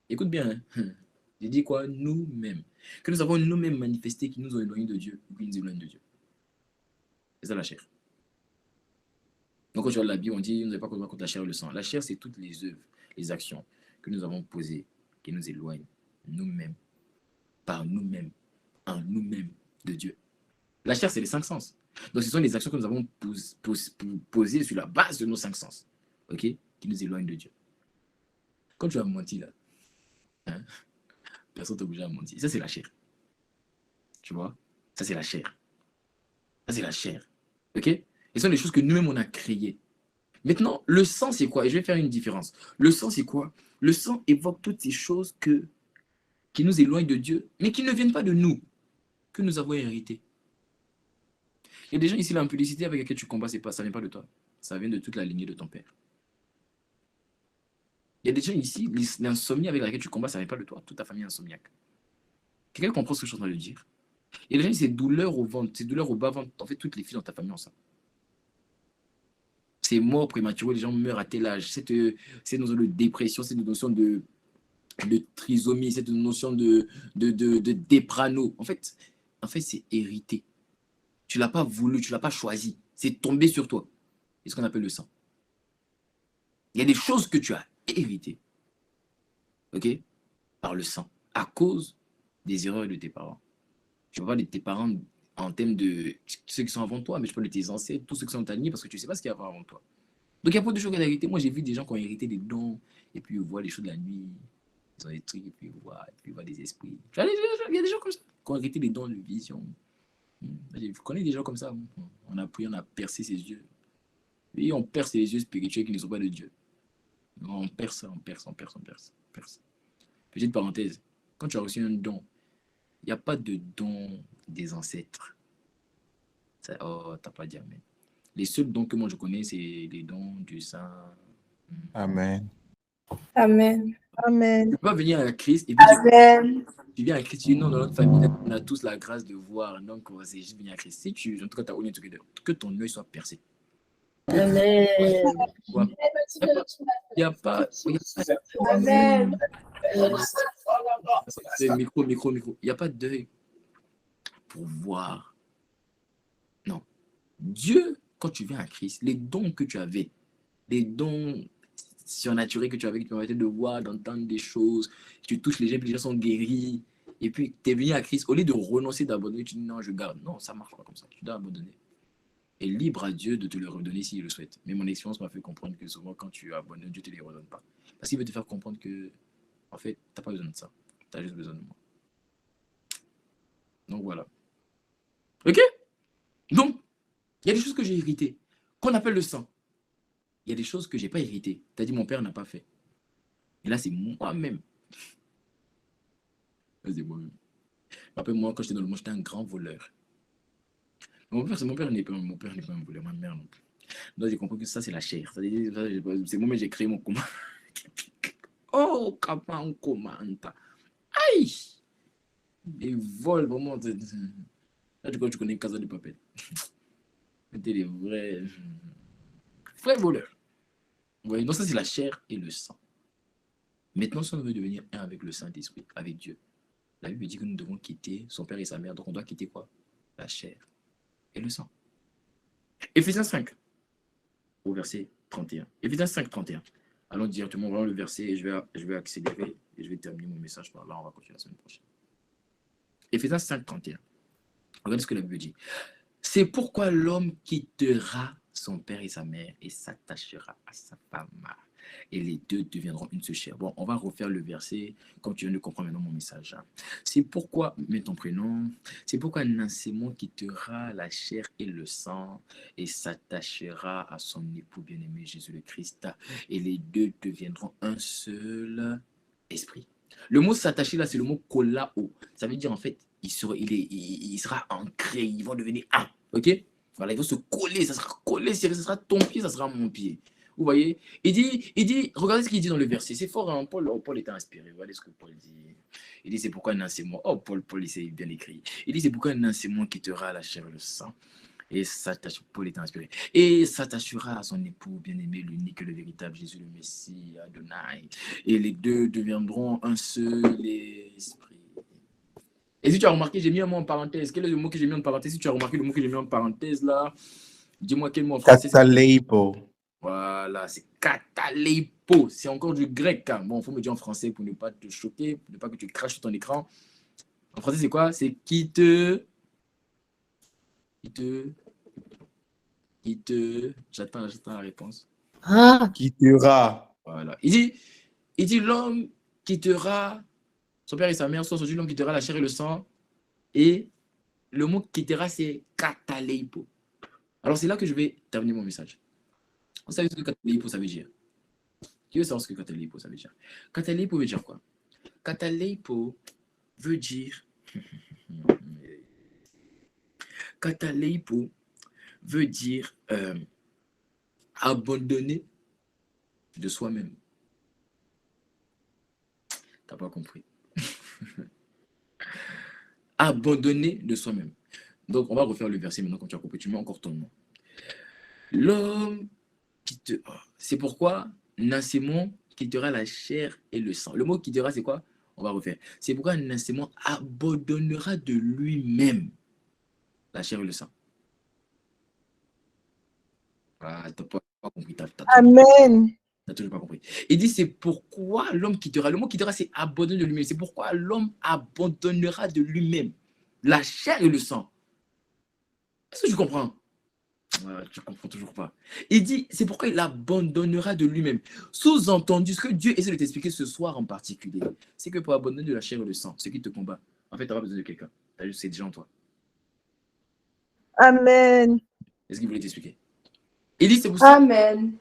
Écoute bien, hein? J'ai dit quoi? Nous-mêmes. Que nous avons nous-mêmes manifesté qui nous ont éloignés de Dieu ou qui nous éloignent de Dieu. C'est ça la chair. Donc quand tu regardes la Bible, on dit, nous n'avons pas contre la chair et le sang. La chair, c'est toutes les œuvres, les actions que nous avons posées, qui nous éloignent nous-mêmes, par nous-mêmes, en nous-mêmes de Dieu. La chair, c'est les 5 sens. Donc ce sont les actions que nous avons posées sur la base de nos 5 sens, ok, qui nous éloignent de Dieu. Quand tu as menti là, hein, personne t'oblige à mentir. Ça, c'est la chair. Tu vois? Ça, c'est la chair. Ça, c'est la chair. Ok? Et ce sont des choses que nous-mêmes, on a créées. Maintenant, le sang, c'est quoi? Et je vais faire une différence. Le sang, c'est quoi? Le sang évoque toutes ces choses qui nous éloignent de Dieu, mais qui ne viennent pas de nous, que nous avons héritées. Il y a des gens ici, l'impudicité avec laquelle tu combats, ça ne vient pas de toi. Ça vient de toute la lignée de ton père. Il y a des gens ici, l'insomnie avec laquelle tu combats, ça ne vient pas de toi. Toute ta famille est insomniaque. Quelqu'un comprend ce que je suis en train de dire? Il y a des gens, ces douleurs au ventre, ces douleurs au bas-ventre, en fait, toutes les filles dans ta famille ont ça. Ces morts prématurées, les gens meurent à tel âge. Cette notion de dépression, cette notion de trisomie, cette notion de déprano. En fait, c'est hérité. Tu ne l'as pas voulu, tu ne l'as pas choisi. C'est tombé sur toi. C'est ce qu'on appelle le sang. Il y a des choses que tu as héritées, ok, par le sang, à cause des erreurs de tes parents. Je ne parle pas de tes parents en termes de ceux qui sont avant toi, mais je parle de tes ancêtres, tous ceux qui sont ta lignée, parce que tu ne sais pas ce qu'il y a avant toi. Donc il y a pas de choses qu'on a héritées. Moi, j'ai vu des gens qui ont hérité des dons, et puis ils voient les choses de la nuit, ils ont des trucs, et puis ils voient des esprits. Il y a des gens comme ça, qui ont hérité des dons de vision. Je connais des gens comme ça. On a prié, on a percé ses yeux. Et on perce les yeux spirituels qui ne sont pas de Dieu. On perce. Petite parenthèse, quand tu as reçu un don, il n'y a pas de don des ancêtres. T'as pas dit amen. Les seuls dons que moi je connais, c'est les dons du Saint. Amen. Amen. Amen. Tu peux pas venir à Christ et puis Amen. tu viens à Christ, tu dis non, dans notre famille, on a tous la grâce de voir, donc c'est juste venir à Christ. Si tu, en tout cas, tu as honnête que ton œil soit percé. Amen. Il n'y a pas. Amen. Micro. Il n'y a pas d'œil pour voir. Non. Dieu, quand tu viens à Christ, les dons que tu avais, les dons surnaturels que tu avais qui te permettaient de voir, d'entendre des choses, tu touches les gens, puis les gens sont guéris, et puis tu es venu à Christ, au lieu de renoncer, d'abandonner, tu dis non, je garde. Non, ça ne marche pas comme ça. Tu dois abandonner. Et libre à Dieu de te le redonner s'il le souhaite. Mais mon expérience m'a fait comprendre que souvent, quand tu abandonnes, Dieu ne te les redonne pas. Parce qu'il veut te faire comprendre que, en fait, tu n'as pas besoin de ça. Tu as juste besoin de moi. Donc voilà. Ok? Donc, il y a des choses que j'ai héritées, qu'on appelle le sang. Il y a des choses que je n'ai pas héritées. Tu as dit, mon père n'a pas fait. Et là, c'est moi-même. C'est moi-même. Après, moi, quand j'étais dans le monde, j'étais un grand voleur. Mon père n'est pas un voleur, ma mère non plus. Donc, j'ai compris que ça, c'est la chair. C'est moi-même, j'ai créé mon combat. Oh, comment on commente? Aïe! Ils volent vraiment. Là, tu connais Casa de Papel. C'était les vrais voleurs. Vous voyez, donc ça, c'est la chair et le sang. Maintenant, si on veut devenir un avec le Saint-Esprit, avec Dieu, la Bible dit que nous devons quitter son père et sa mère. Donc, on doit quitter quoi? La chair et le sang. Éphésiens 5, au verset 31. Éphésiens 5, 31. Allons directement voir le verset et je vais accélérer et je vais terminer mon message par là. On va continuer la semaine prochaine. Éphésiens 5, 31. Regardez ce que la Bible dit. C'est pourquoi l'homme quittera son père et sa mère et s'attachera à sa femme. Et les deux deviendront une seule chair. Bon, on va refaire le verset comme tu viens de comprendre maintenant mon message. C'est pourquoi, mets ton prénom, c'est pourquoi Nancémon quittera la chair et le sang et s'attachera à son époux bien-aimé Jésus le Christ. Et les deux deviendront un seul esprit. Le mot s'attacher là, c'est le mot kolao. Ça veut dire en fait, il sera ancré, ils vont devenir un. Ok? Voilà, ils vont se coller, ça sera collé, ça sera ton pied, ça sera mon pied. Vous voyez, il dit, regardez ce qu'il dit dans le verset. C'est fort, hein? Paul était inspiré. Regardez ce que Paul dit. Il dit, c'est pourquoi Nancémon. Oh, Paul, il bien écrit. Il dit, c'est pourquoi Nancémon quittera la chair et le sang. Et Paul était inspiré. Et s'attachera à son époux bien-aimé, l'unique et le véritable Jésus, le Messie, Adonai. Et les deux deviendront un seul esprit. Et si tu as remarqué, j'ai mis un mot en parenthèse. Quel est le mot que j'ai mis en parenthèse? Si tu as remarqué le mot que j'ai mis en parenthèse là, dis-moi quel mot en français. Kataleipo. Voilà, c'est kataleipo. C'est encore du grec. Hein. Bon, il faut me dire en français pour ne pas te choquer, pour ne pas que tu craches sur ton écran. En français, c'est quoi? C'est qui te... J'attends la réponse. Ah. Quittera. Voilà. Il dit l'homme quittera son père et sa mère, soit l'homme quittera la chair et le sang. Et le mot quittera, c'est kataleipo. Alors, c'est là que je vais terminer mon message. Vous savez ce que kataleipo, ça veut dire? Qui veut savoir ce que kataleipo, ça veut dire? Kataleipo veut dire quoi? Kataleipo veut dire... Kataleipo veut dire abandonner de soi-même. T'as pas compris. Abandonner de soi-même. Donc, on va refaire le verset maintenant quand tu as compris. Tu mets encore ton nom. L'homme qui te... C'est pourquoi Nancémon quittera la chair et le sang. Le mot quittera, c'est quoi? On va refaire. C'est pourquoi Nancémon abandonnera de lui-même la chair et le sang. Ah, t'as pas compris. Amen. T'as toujours pas compris. Il dit, c'est pourquoi l'homme quittera. Le mot quittera, c'est abandonner de lui-même. C'est pourquoi l'homme abandonnera de lui-même la chair et le sang. Est-ce que tu comprends? Tu ne comprends toujours pas. Il dit, c'est pourquoi il abandonnera de lui-même. Sous-entendu, ce que Dieu essaie de t'expliquer ce soir en particulier, c'est que pour abandonner de la chair et le sang, ce qui te combat, en fait, tu n'auras pas besoin de quelqu'un. C'est déjà en toi. Amen. Est-ce qu'il voulait t'expliquer? Il dit, c'est pour ça. Amen.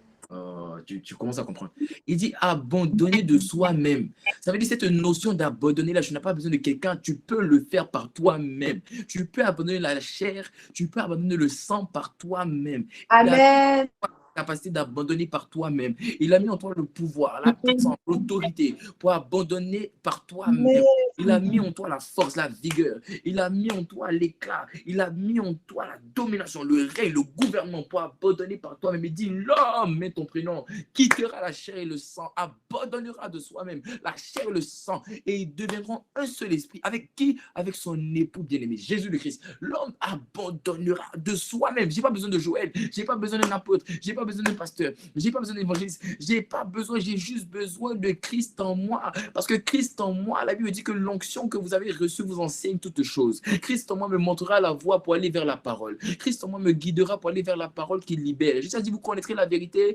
Tu commences à comprendre. Il dit abandonner de soi-même. Ça veut dire cette notion d'abandonner là, tu n'as pas besoin de quelqu'un, tu peux le faire par toi-même. Tu peux abandonner la chair, tu peux abandonner le sang par toi-même. Amen. Capacité d'abandonner par toi-même. Il a mis en toi le pouvoir, la puissance, l'autorité pour abandonner par toi-même. Il a mis en toi la force, la vigueur. Il a mis en toi l'éclat. Il a mis en toi la domination, le règne, le gouvernement pour abandonner par toi-même. Il dit l'homme, mets ton prénom, quittera la chair et le sang, abandonnera de soi-même la chair et le sang et ils deviendront un seul esprit. Avec qui? Avec son époux bien-aimé, Jésus le Christ. L'homme abandonnera de soi-même. Je n'ai pas besoin de Joël, je n'ai pas besoin d'un apôtre, je n'ai pas besoin d'un pasteur, j'ai pas besoin d'évangéliste, j'ai juste besoin de Christ en moi. Parce que Christ en moi, la Bible dit que l'onction que vous avez reçue vous enseigne toutes choses. Christ en moi me montrera la voie pour aller vers la parole. Christ en moi me guidera pour aller vers la parole qui libère. Jésus a dit, vous connaîtrez la vérité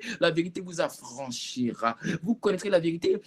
vous affranchira. Vous connaîtrez la vérité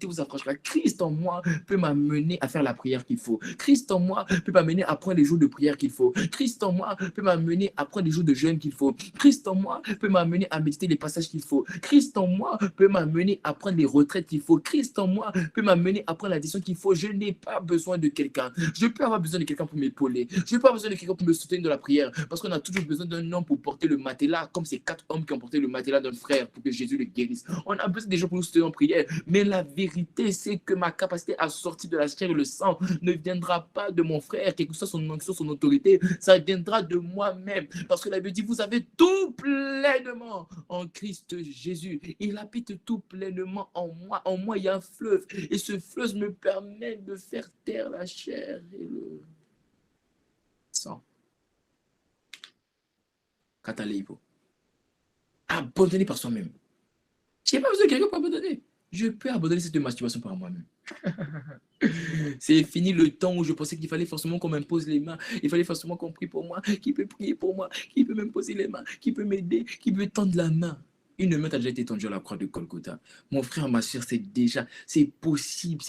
vous affranchira. Christ en moi peut m'amener à faire la prière qu'il faut. Christ en moi peut m'amener à prendre les jours de prière qu'il faut. Christ en moi peut m'amener à prendre les jours de jeûne qu'il faut. Christ en moi peut m'amener m'amener à méditer les passages qu'il faut. Christ en moi peut m'amener à prendre les retraites qu'il faut. Christ en moi peut m'amener à prendre la décision qu'il faut. Je n'ai pas besoin de quelqu'un. Je peux avoir besoin de quelqu'un pour m'épauler. Je n'ai pas besoin de quelqu'un pour me soutenir dans la prière. Parce qu'on a toujours besoin d'un homme pour porter le matelas, comme ces 4 hommes qui ont porté le matelas d'un frère pour que Jésus le guérisse. On a besoin des gens pour nous soutenir en prière. Mais la vérité, c'est que ma capacité à sortir de la chair et le sang ne viendra pas de mon frère, quelle que soit son onction, son autorité. Ça viendra de moi-même. Parce que la Bible dit, vous avez tout pleinement en Christ Jésus. Il habite tout pleinement en moi. En moi, il y a un fleuve. Et ce fleuve me permet de faire taire la chair et le sang. Cataléipo. Abandonner par soi-même. Je n'ai pas besoin de quelqu'un pour abandonner. Je peux abandonner cette masturbation par moi-même. C'est fini le temps où je pensais qu'il fallait forcément qu'on m'impose les mains. Il fallait forcément qu'on prie pour moi. Qui peut prier pour moi? Qui peut m'imposer les mains? Qui peut m'aider? Qui peut tendre la main? Une main a déjà été tendue à la croix de Golgotha. Mon frère, ma soeur, c'est possible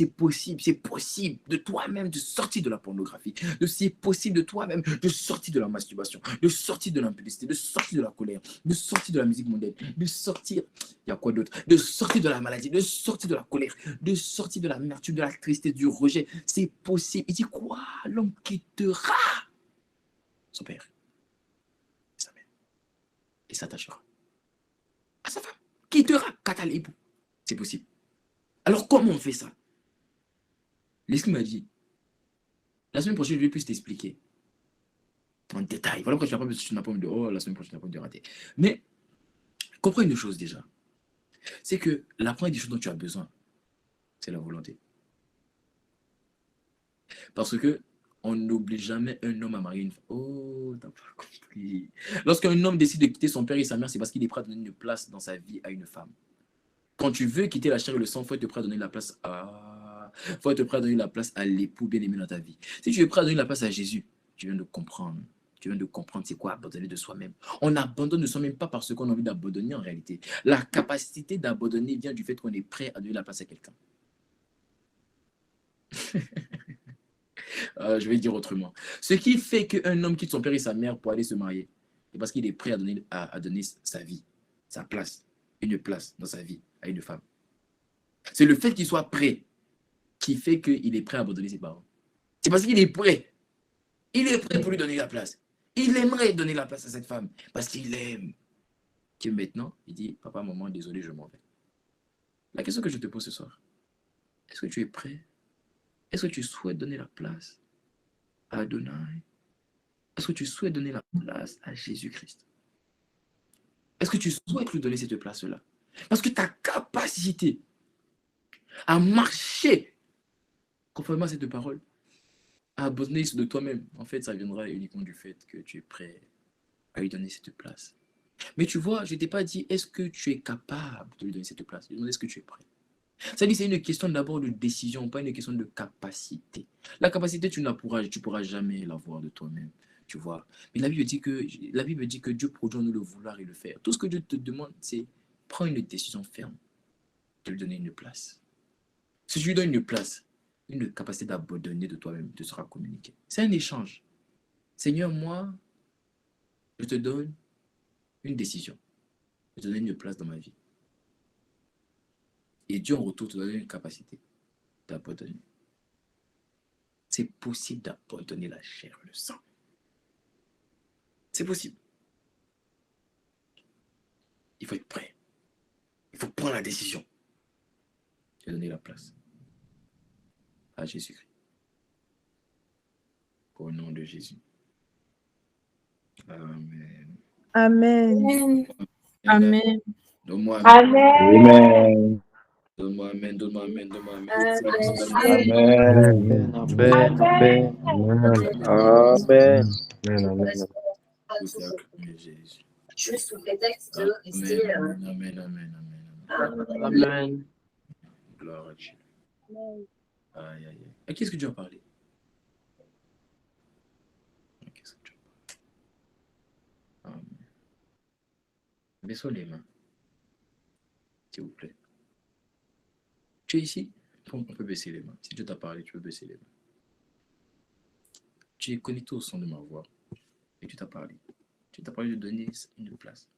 de toi-même de sortir de la pornographie. C'est possible de toi-même de sortir de la masturbation, de sortir de l'impudicité, de sortir de la colère, de sortir de la musique mondaine, de sortir, il y a quoi d'autre? De sortir de la maladie, de sortir de la colère, de sortir de l'amertume, de la tristesse, du rejet. C'est possible. Il dit quoi? L'homme quittera son père, sa mère, et s'attachera à sa femme. Quittera Katalébou. C'est possible. Alors comment on fait ça? L'esprit m'a dit, la semaine prochaine, je vais plus t'expliquer en détail. Voilà pourquoi tu n'as pas me dire, oh, la semaine prochaine, tu n'as pas me de rater. Mais comprends une chose déjà. C'est que la première des choses dont tu as besoin, c'est la volonté. Parce que on n'oblige jamais un homme à marier une femme. Oh, t'as pas compris. Lorsqu'un homme décide de quitter son père et sa mère, c'est parce qu'il est prêt à donner une place dans sa vie à une femme. Quand tu veux quitter la chair et le sang, il faut être prêt à donner la place à... faut être prêt à donner la place à l'époux bien-aimé dans ta vie. Si tu es prêt à donner la place à Jésus, tu viens de comprendre. Tu viens de comprendre c'est quoi abandonner de soi-même. On n'abandonne de soi-même pas parce qu'on a envie d'abandonner en réalité. La capacité d'abandonner vient du fait qu'on est prêt à donner la place à quelqu'un. Je vais dire autrement. Ce qui fait qu'un homme quitte son père et sa mère pour aller se marier, c'est parce qu'il est prêt à donner sa vie, sa place, une place dans sa vie à une femme. C'est le fait qu'il soit prêt qui fait qu'il est prêt à abandonner ses parents. C'est parce qu'il est prêt. Il est prêt pour lui donner la place. Il aimerait donner la place à cette femme parce qu'il aime. Que maintenant, il dit, papa, maman, désolé, je m'en vais. La question que je te pose ce soir, est-ce que tu es prêt? Est-ce que tu souhaites donner la place à Adonai? Est-ce que tu souhaites donner la place à Jésus-Christ? Est-ce que tu souhaites lui donner cette place-là? Parce que ta capacité à marcher conformément à cette parole, à abandonner de toi-même, en fait, ça viendra uniquement du fait que tu es prêt à lui donner cette place. Mais tu vois, je ne t'ai pas dit, est-ce que tu es capable de lui donner cette place? Je demande, est-ce que tu es prêt? Ça dit, c'est une question d'abord de décision, pas une question de capacité. La capacité, tu pourras jamais l'avoir de toi-même, tu vois. Mais la Bible dit que Dieu produit en nous le vouloir et le faire. Tout ce que Dieu te demande, c'est prends une décision ferme de lui donner une place. Si tu lui donnes une place, une capacité d'abandonner de toi-même te sera communiquée. C'est un échange. Seigneur, moi, je te donne une décision. Je te donne une place dans ma vie. Et Dieu, en retour, te donne une capacité d'abandonner. C'est possible d'abandonner la chair et le sang. C'est possible. Il faut être prêt. Il faut prendre la décision de donner la place à Jésus-Christ. Au nom de Jésus. Amen. Amen. Amen. Donne-moi Amen. Amen. Donne-moi amen. Donne-moi amen. Donne-moi amen. Amen. Amen. Amen. Amen. Amen. Jésus. Juste sous prétexte de rester. Amen. Amen. Amen. Gloire à Dieu. Aïe, aïe, aïe. À qui est-ce que Dieu a parlé? Qu'est-ce que Dieu a parlé? Amen. Baissons les mains, s'il vous plaît. Tu es ici? On peut baisser les mains. Si Dieu t'a parlé, tu peux baisser les mains. Tu es connecté au son de ma voix et tu t'as parlé. Tu t'as parlé de donner une place.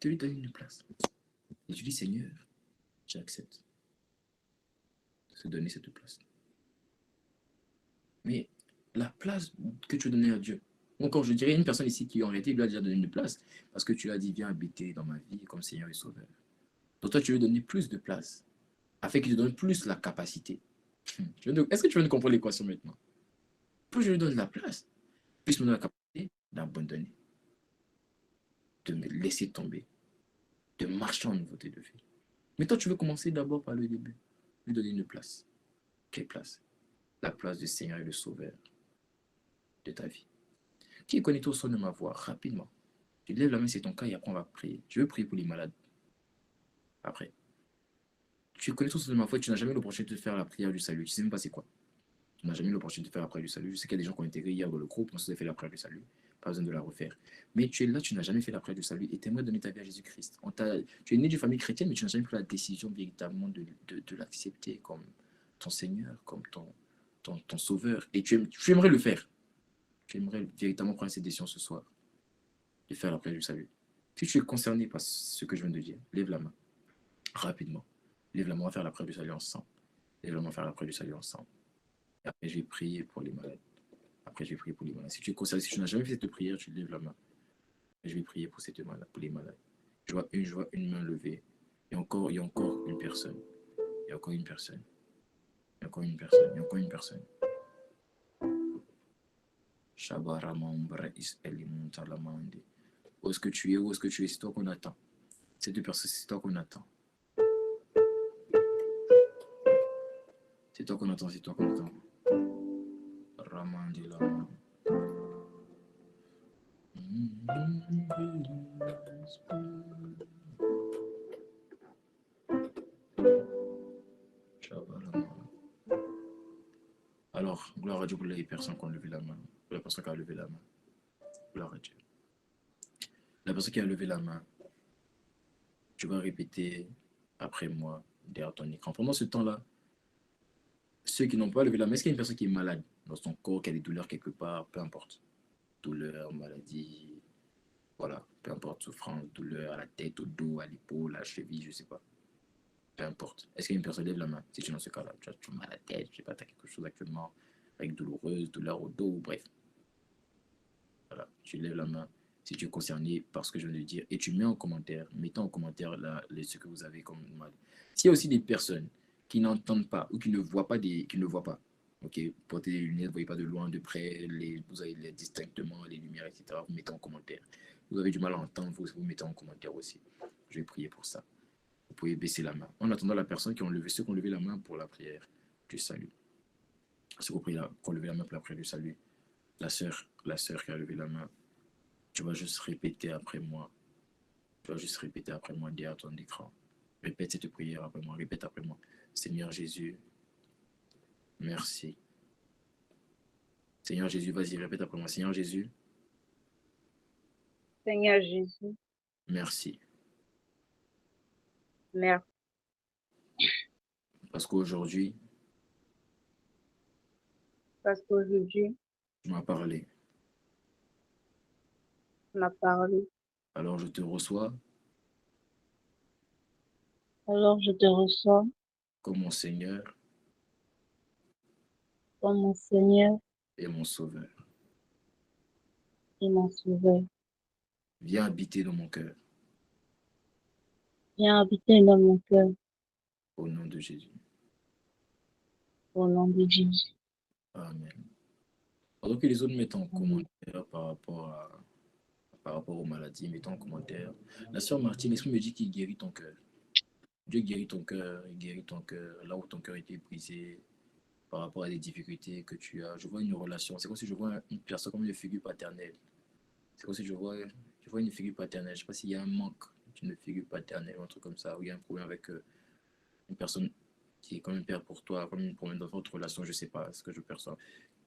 Tu lui donnes une place. Et tu dis, Seigneur, j'accepte de te donner cette place. Mais la place que tu as donnée à Dieu, encore je dirais une personne ici qui en réalité lui a déjà donné une place parce que tu as dit, viens habiter dans ma vie comme Seigneur et Sauveur. Donc toi, tu lui donner plus de place afin qu'il te donne plus la capacité. Est-ce que tu viens de comprendre l'équation maintenant? Plus je lui donne la place, plus je me donne la capacité d'abandonner, de me laisser tomber, de marcher en nouveauté de vie. Mais toi, tu veux commencer d'abord par le début, lui donner une place. Quelle place? La place du Seigneur et le Sauveur de ta vie. Qui est connecté au son de ma voix? Rapidement. Tu lèves la main, c'est ton cas, et après on va prier. Je veux prier pour les malades. Après. Tu es connecté au son de ma voix, tu n'as jamais l'opportunité de faire la prière du salut. Tu ne sais même pas c'est quoi. Tu n'as jamais l'opportunité de faire la prière du salut. Je sais qu'il y a des gens qui ont intégré hier dans le groupe, on s'est fait la prière du salut. Pas besoin de la refaire. Mais tu es là, tu n'as jamais fait la prière du salut et tu aimerais donner ta vie à Jésus-Christ. Tu es né d'une famille chrétienne, mais tu n'as jamais pris la décision véritablement de l'accepter comme ton Seigneur, comme ton Sauveur. Et tu aimerais le faire. Tu aimerais véritablement prendre cette décision ce soir, de faire la prière du salut. Si tu es concerné par ce que je viens de dire, lève la main, rapidement. Lève la main, on va faire la prière du salut ensemble. Lève la main, on va faire la prière du salut ensemble. Et après, je vais prier pour les malades. Après, je vais prier pour les malades. Si tu es concerné, si tu n'as jamais fait cette prière, tu lèves la main. Et je vais prier pour les malades. Je vois une main levée. Il y a encore une personne. Il y a encore une personne. Il y a encore une personne. Il y a encore une personne. Où est-ce que tu es? Où est-ce que tu es? C'est toi qu'on attend. Ces deux personnes, c'est toi qu'on attend. C'est toi qu'on attend, c'est toi qu'on attend. Ramandi Lama. Alors, gloire à Dieu pour les personnes qui ont levé la main. Pour la personne qui a levé la main. Gloire à Dieu. La personne qui a levé la main, tu vas répéter après moi derrière ton écran. Pendant ce temps-là, ceux qui n'ont pas levé la main, est-ce qu'il y a une personne qui est malade dans son corps, qui a des douleurs quelque part, peu importe. Douleur, maladie, voilà, peu importe, souffrance, douleur à la tête, au dos, à l'épaule, à la cheville, je ne sais pas. Peu importe. Est-ce qu'il y a une personne qui lève la main? Si tu es dans ce cas-là, tu as mal à la tête, je ne sais pas, tu as quelque chose actuellement avec douloureuse, douleur au dos, bref. Voilà, tu lèves la main si tu es concerné par ce que je viens de dire et tu mets en commentaire, mettez en commentaire là, ce que vous avez comme mal. S'il y a aussi des personnes qui n'entendent pas ou qui ne voient pas, ok, portez les lunettes, vous ne voyez pas de loin, de près, vous avez les distinctement, les lumières, etc. Vous mettez en commentaire. Vous avez du mal à entendre, vous mettez en commentaire aussi. Je vais prier pour ça. Vous pouvez baisser la main. En attendant la personne ceux qui ont levé la main pour la prière du salut. Ceux qui ont levé la main pour la prière du salut. La sœur qui a levé la main, tu vas juste répéter après moi. Tu vas juste répéter après moi derrière ton écran. Répète cette prière après moi. Répète après moi. Seigneur Jésus, merci. Seigneur Jésus, vas-y, répète après moi. Seigneur Jésus. Seigneur Jésus. Merci. Merci. Parce qu'aujourd'hui, tu m'as parlé. Alors je te reçois. Comme mon Seigneur. Et mon Sauveur. Viens habiter dans mon cœur. Au nom de Jésus. Amen. Alors que les autres mettent en commentaire par rapport aux maladies, mettons en commentaire. La sœur Martine, l'esprit me dit qu'il guérit ton cœur. Dieu guérit ton cœur, il guérit ton cœur, là où ton cœur était brisé par rapport à des difficultés que tu as. Je vois une relation, c'est comme si je vois une personne comme une figure paternelle. C'est comme si je vois une figure paternelle. Je ne sais pas s'il y a un manque d'une figure paternelle ou un truc comme ça, ou il y a un problème avec une personne qui est comme un père pour toi, comme un problème dans votre relation, je ne sais pas ce que je perçois.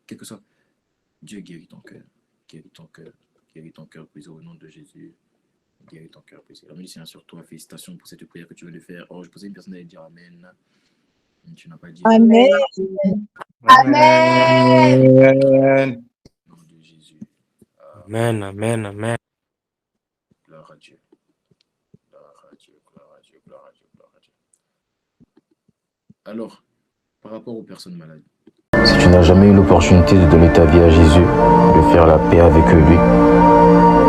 Quel que soit, Dieu guérit ton cœur, guérit ton cœur, guérit ton cœur brisé au nom de Jésus. Guéris ton cœur brisé. La main du Seigneur sur toi. Félicitations pour cette prière que tu viens de faire. Oh, je posais une personne à dire Amen. Tu n'as pas dit Amen. Amen. au nom de Jésus. Amen, amen, amen. Gloire à Dieu. Alors, par rapport aux personnes malades, Si tu n'as jamais eu l'opportunité de donner ta vie à Jésus, de faire la paix avec lui,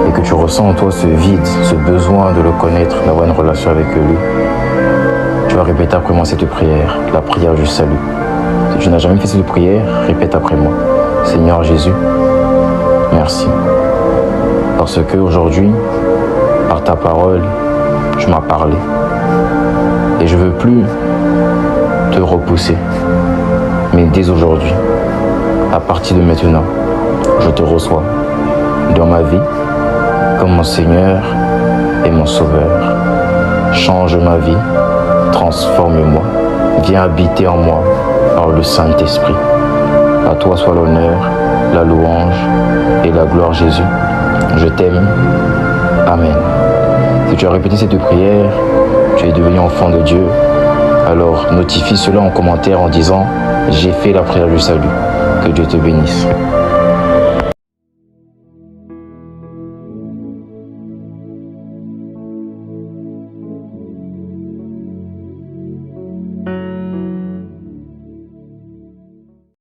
et que tu ressens en toi ce vide, ce besoin de le connaître, d'avoir une relation avec lui, tu vas répéter après moi cette prière, la prière du salut. Si tu n'as jamais fait cette prière, répète après moi. Seigneur Jésus, merci. Parce que aujourd'hui, par ta parole, tu m'as parlé. Et je ne veux plus te repousser. Mais dès aujourd'hui, à partir de maintenant, je te reçois dans ma vie comme mon Seigneur et mon Sauveur. Change ma vie, transforme-moi, viens habiter en moi par le Saint-Esprit. À toi soit l'honneur, la louange et la gloire Jésus. Je t'aime. Amen. Si tu as répété cette prière, tu es devenu enfant de Dieu. Alors notifie cela en commentaire en disant « J'ai fait la prière du salut ». Que Dieu te bénisse.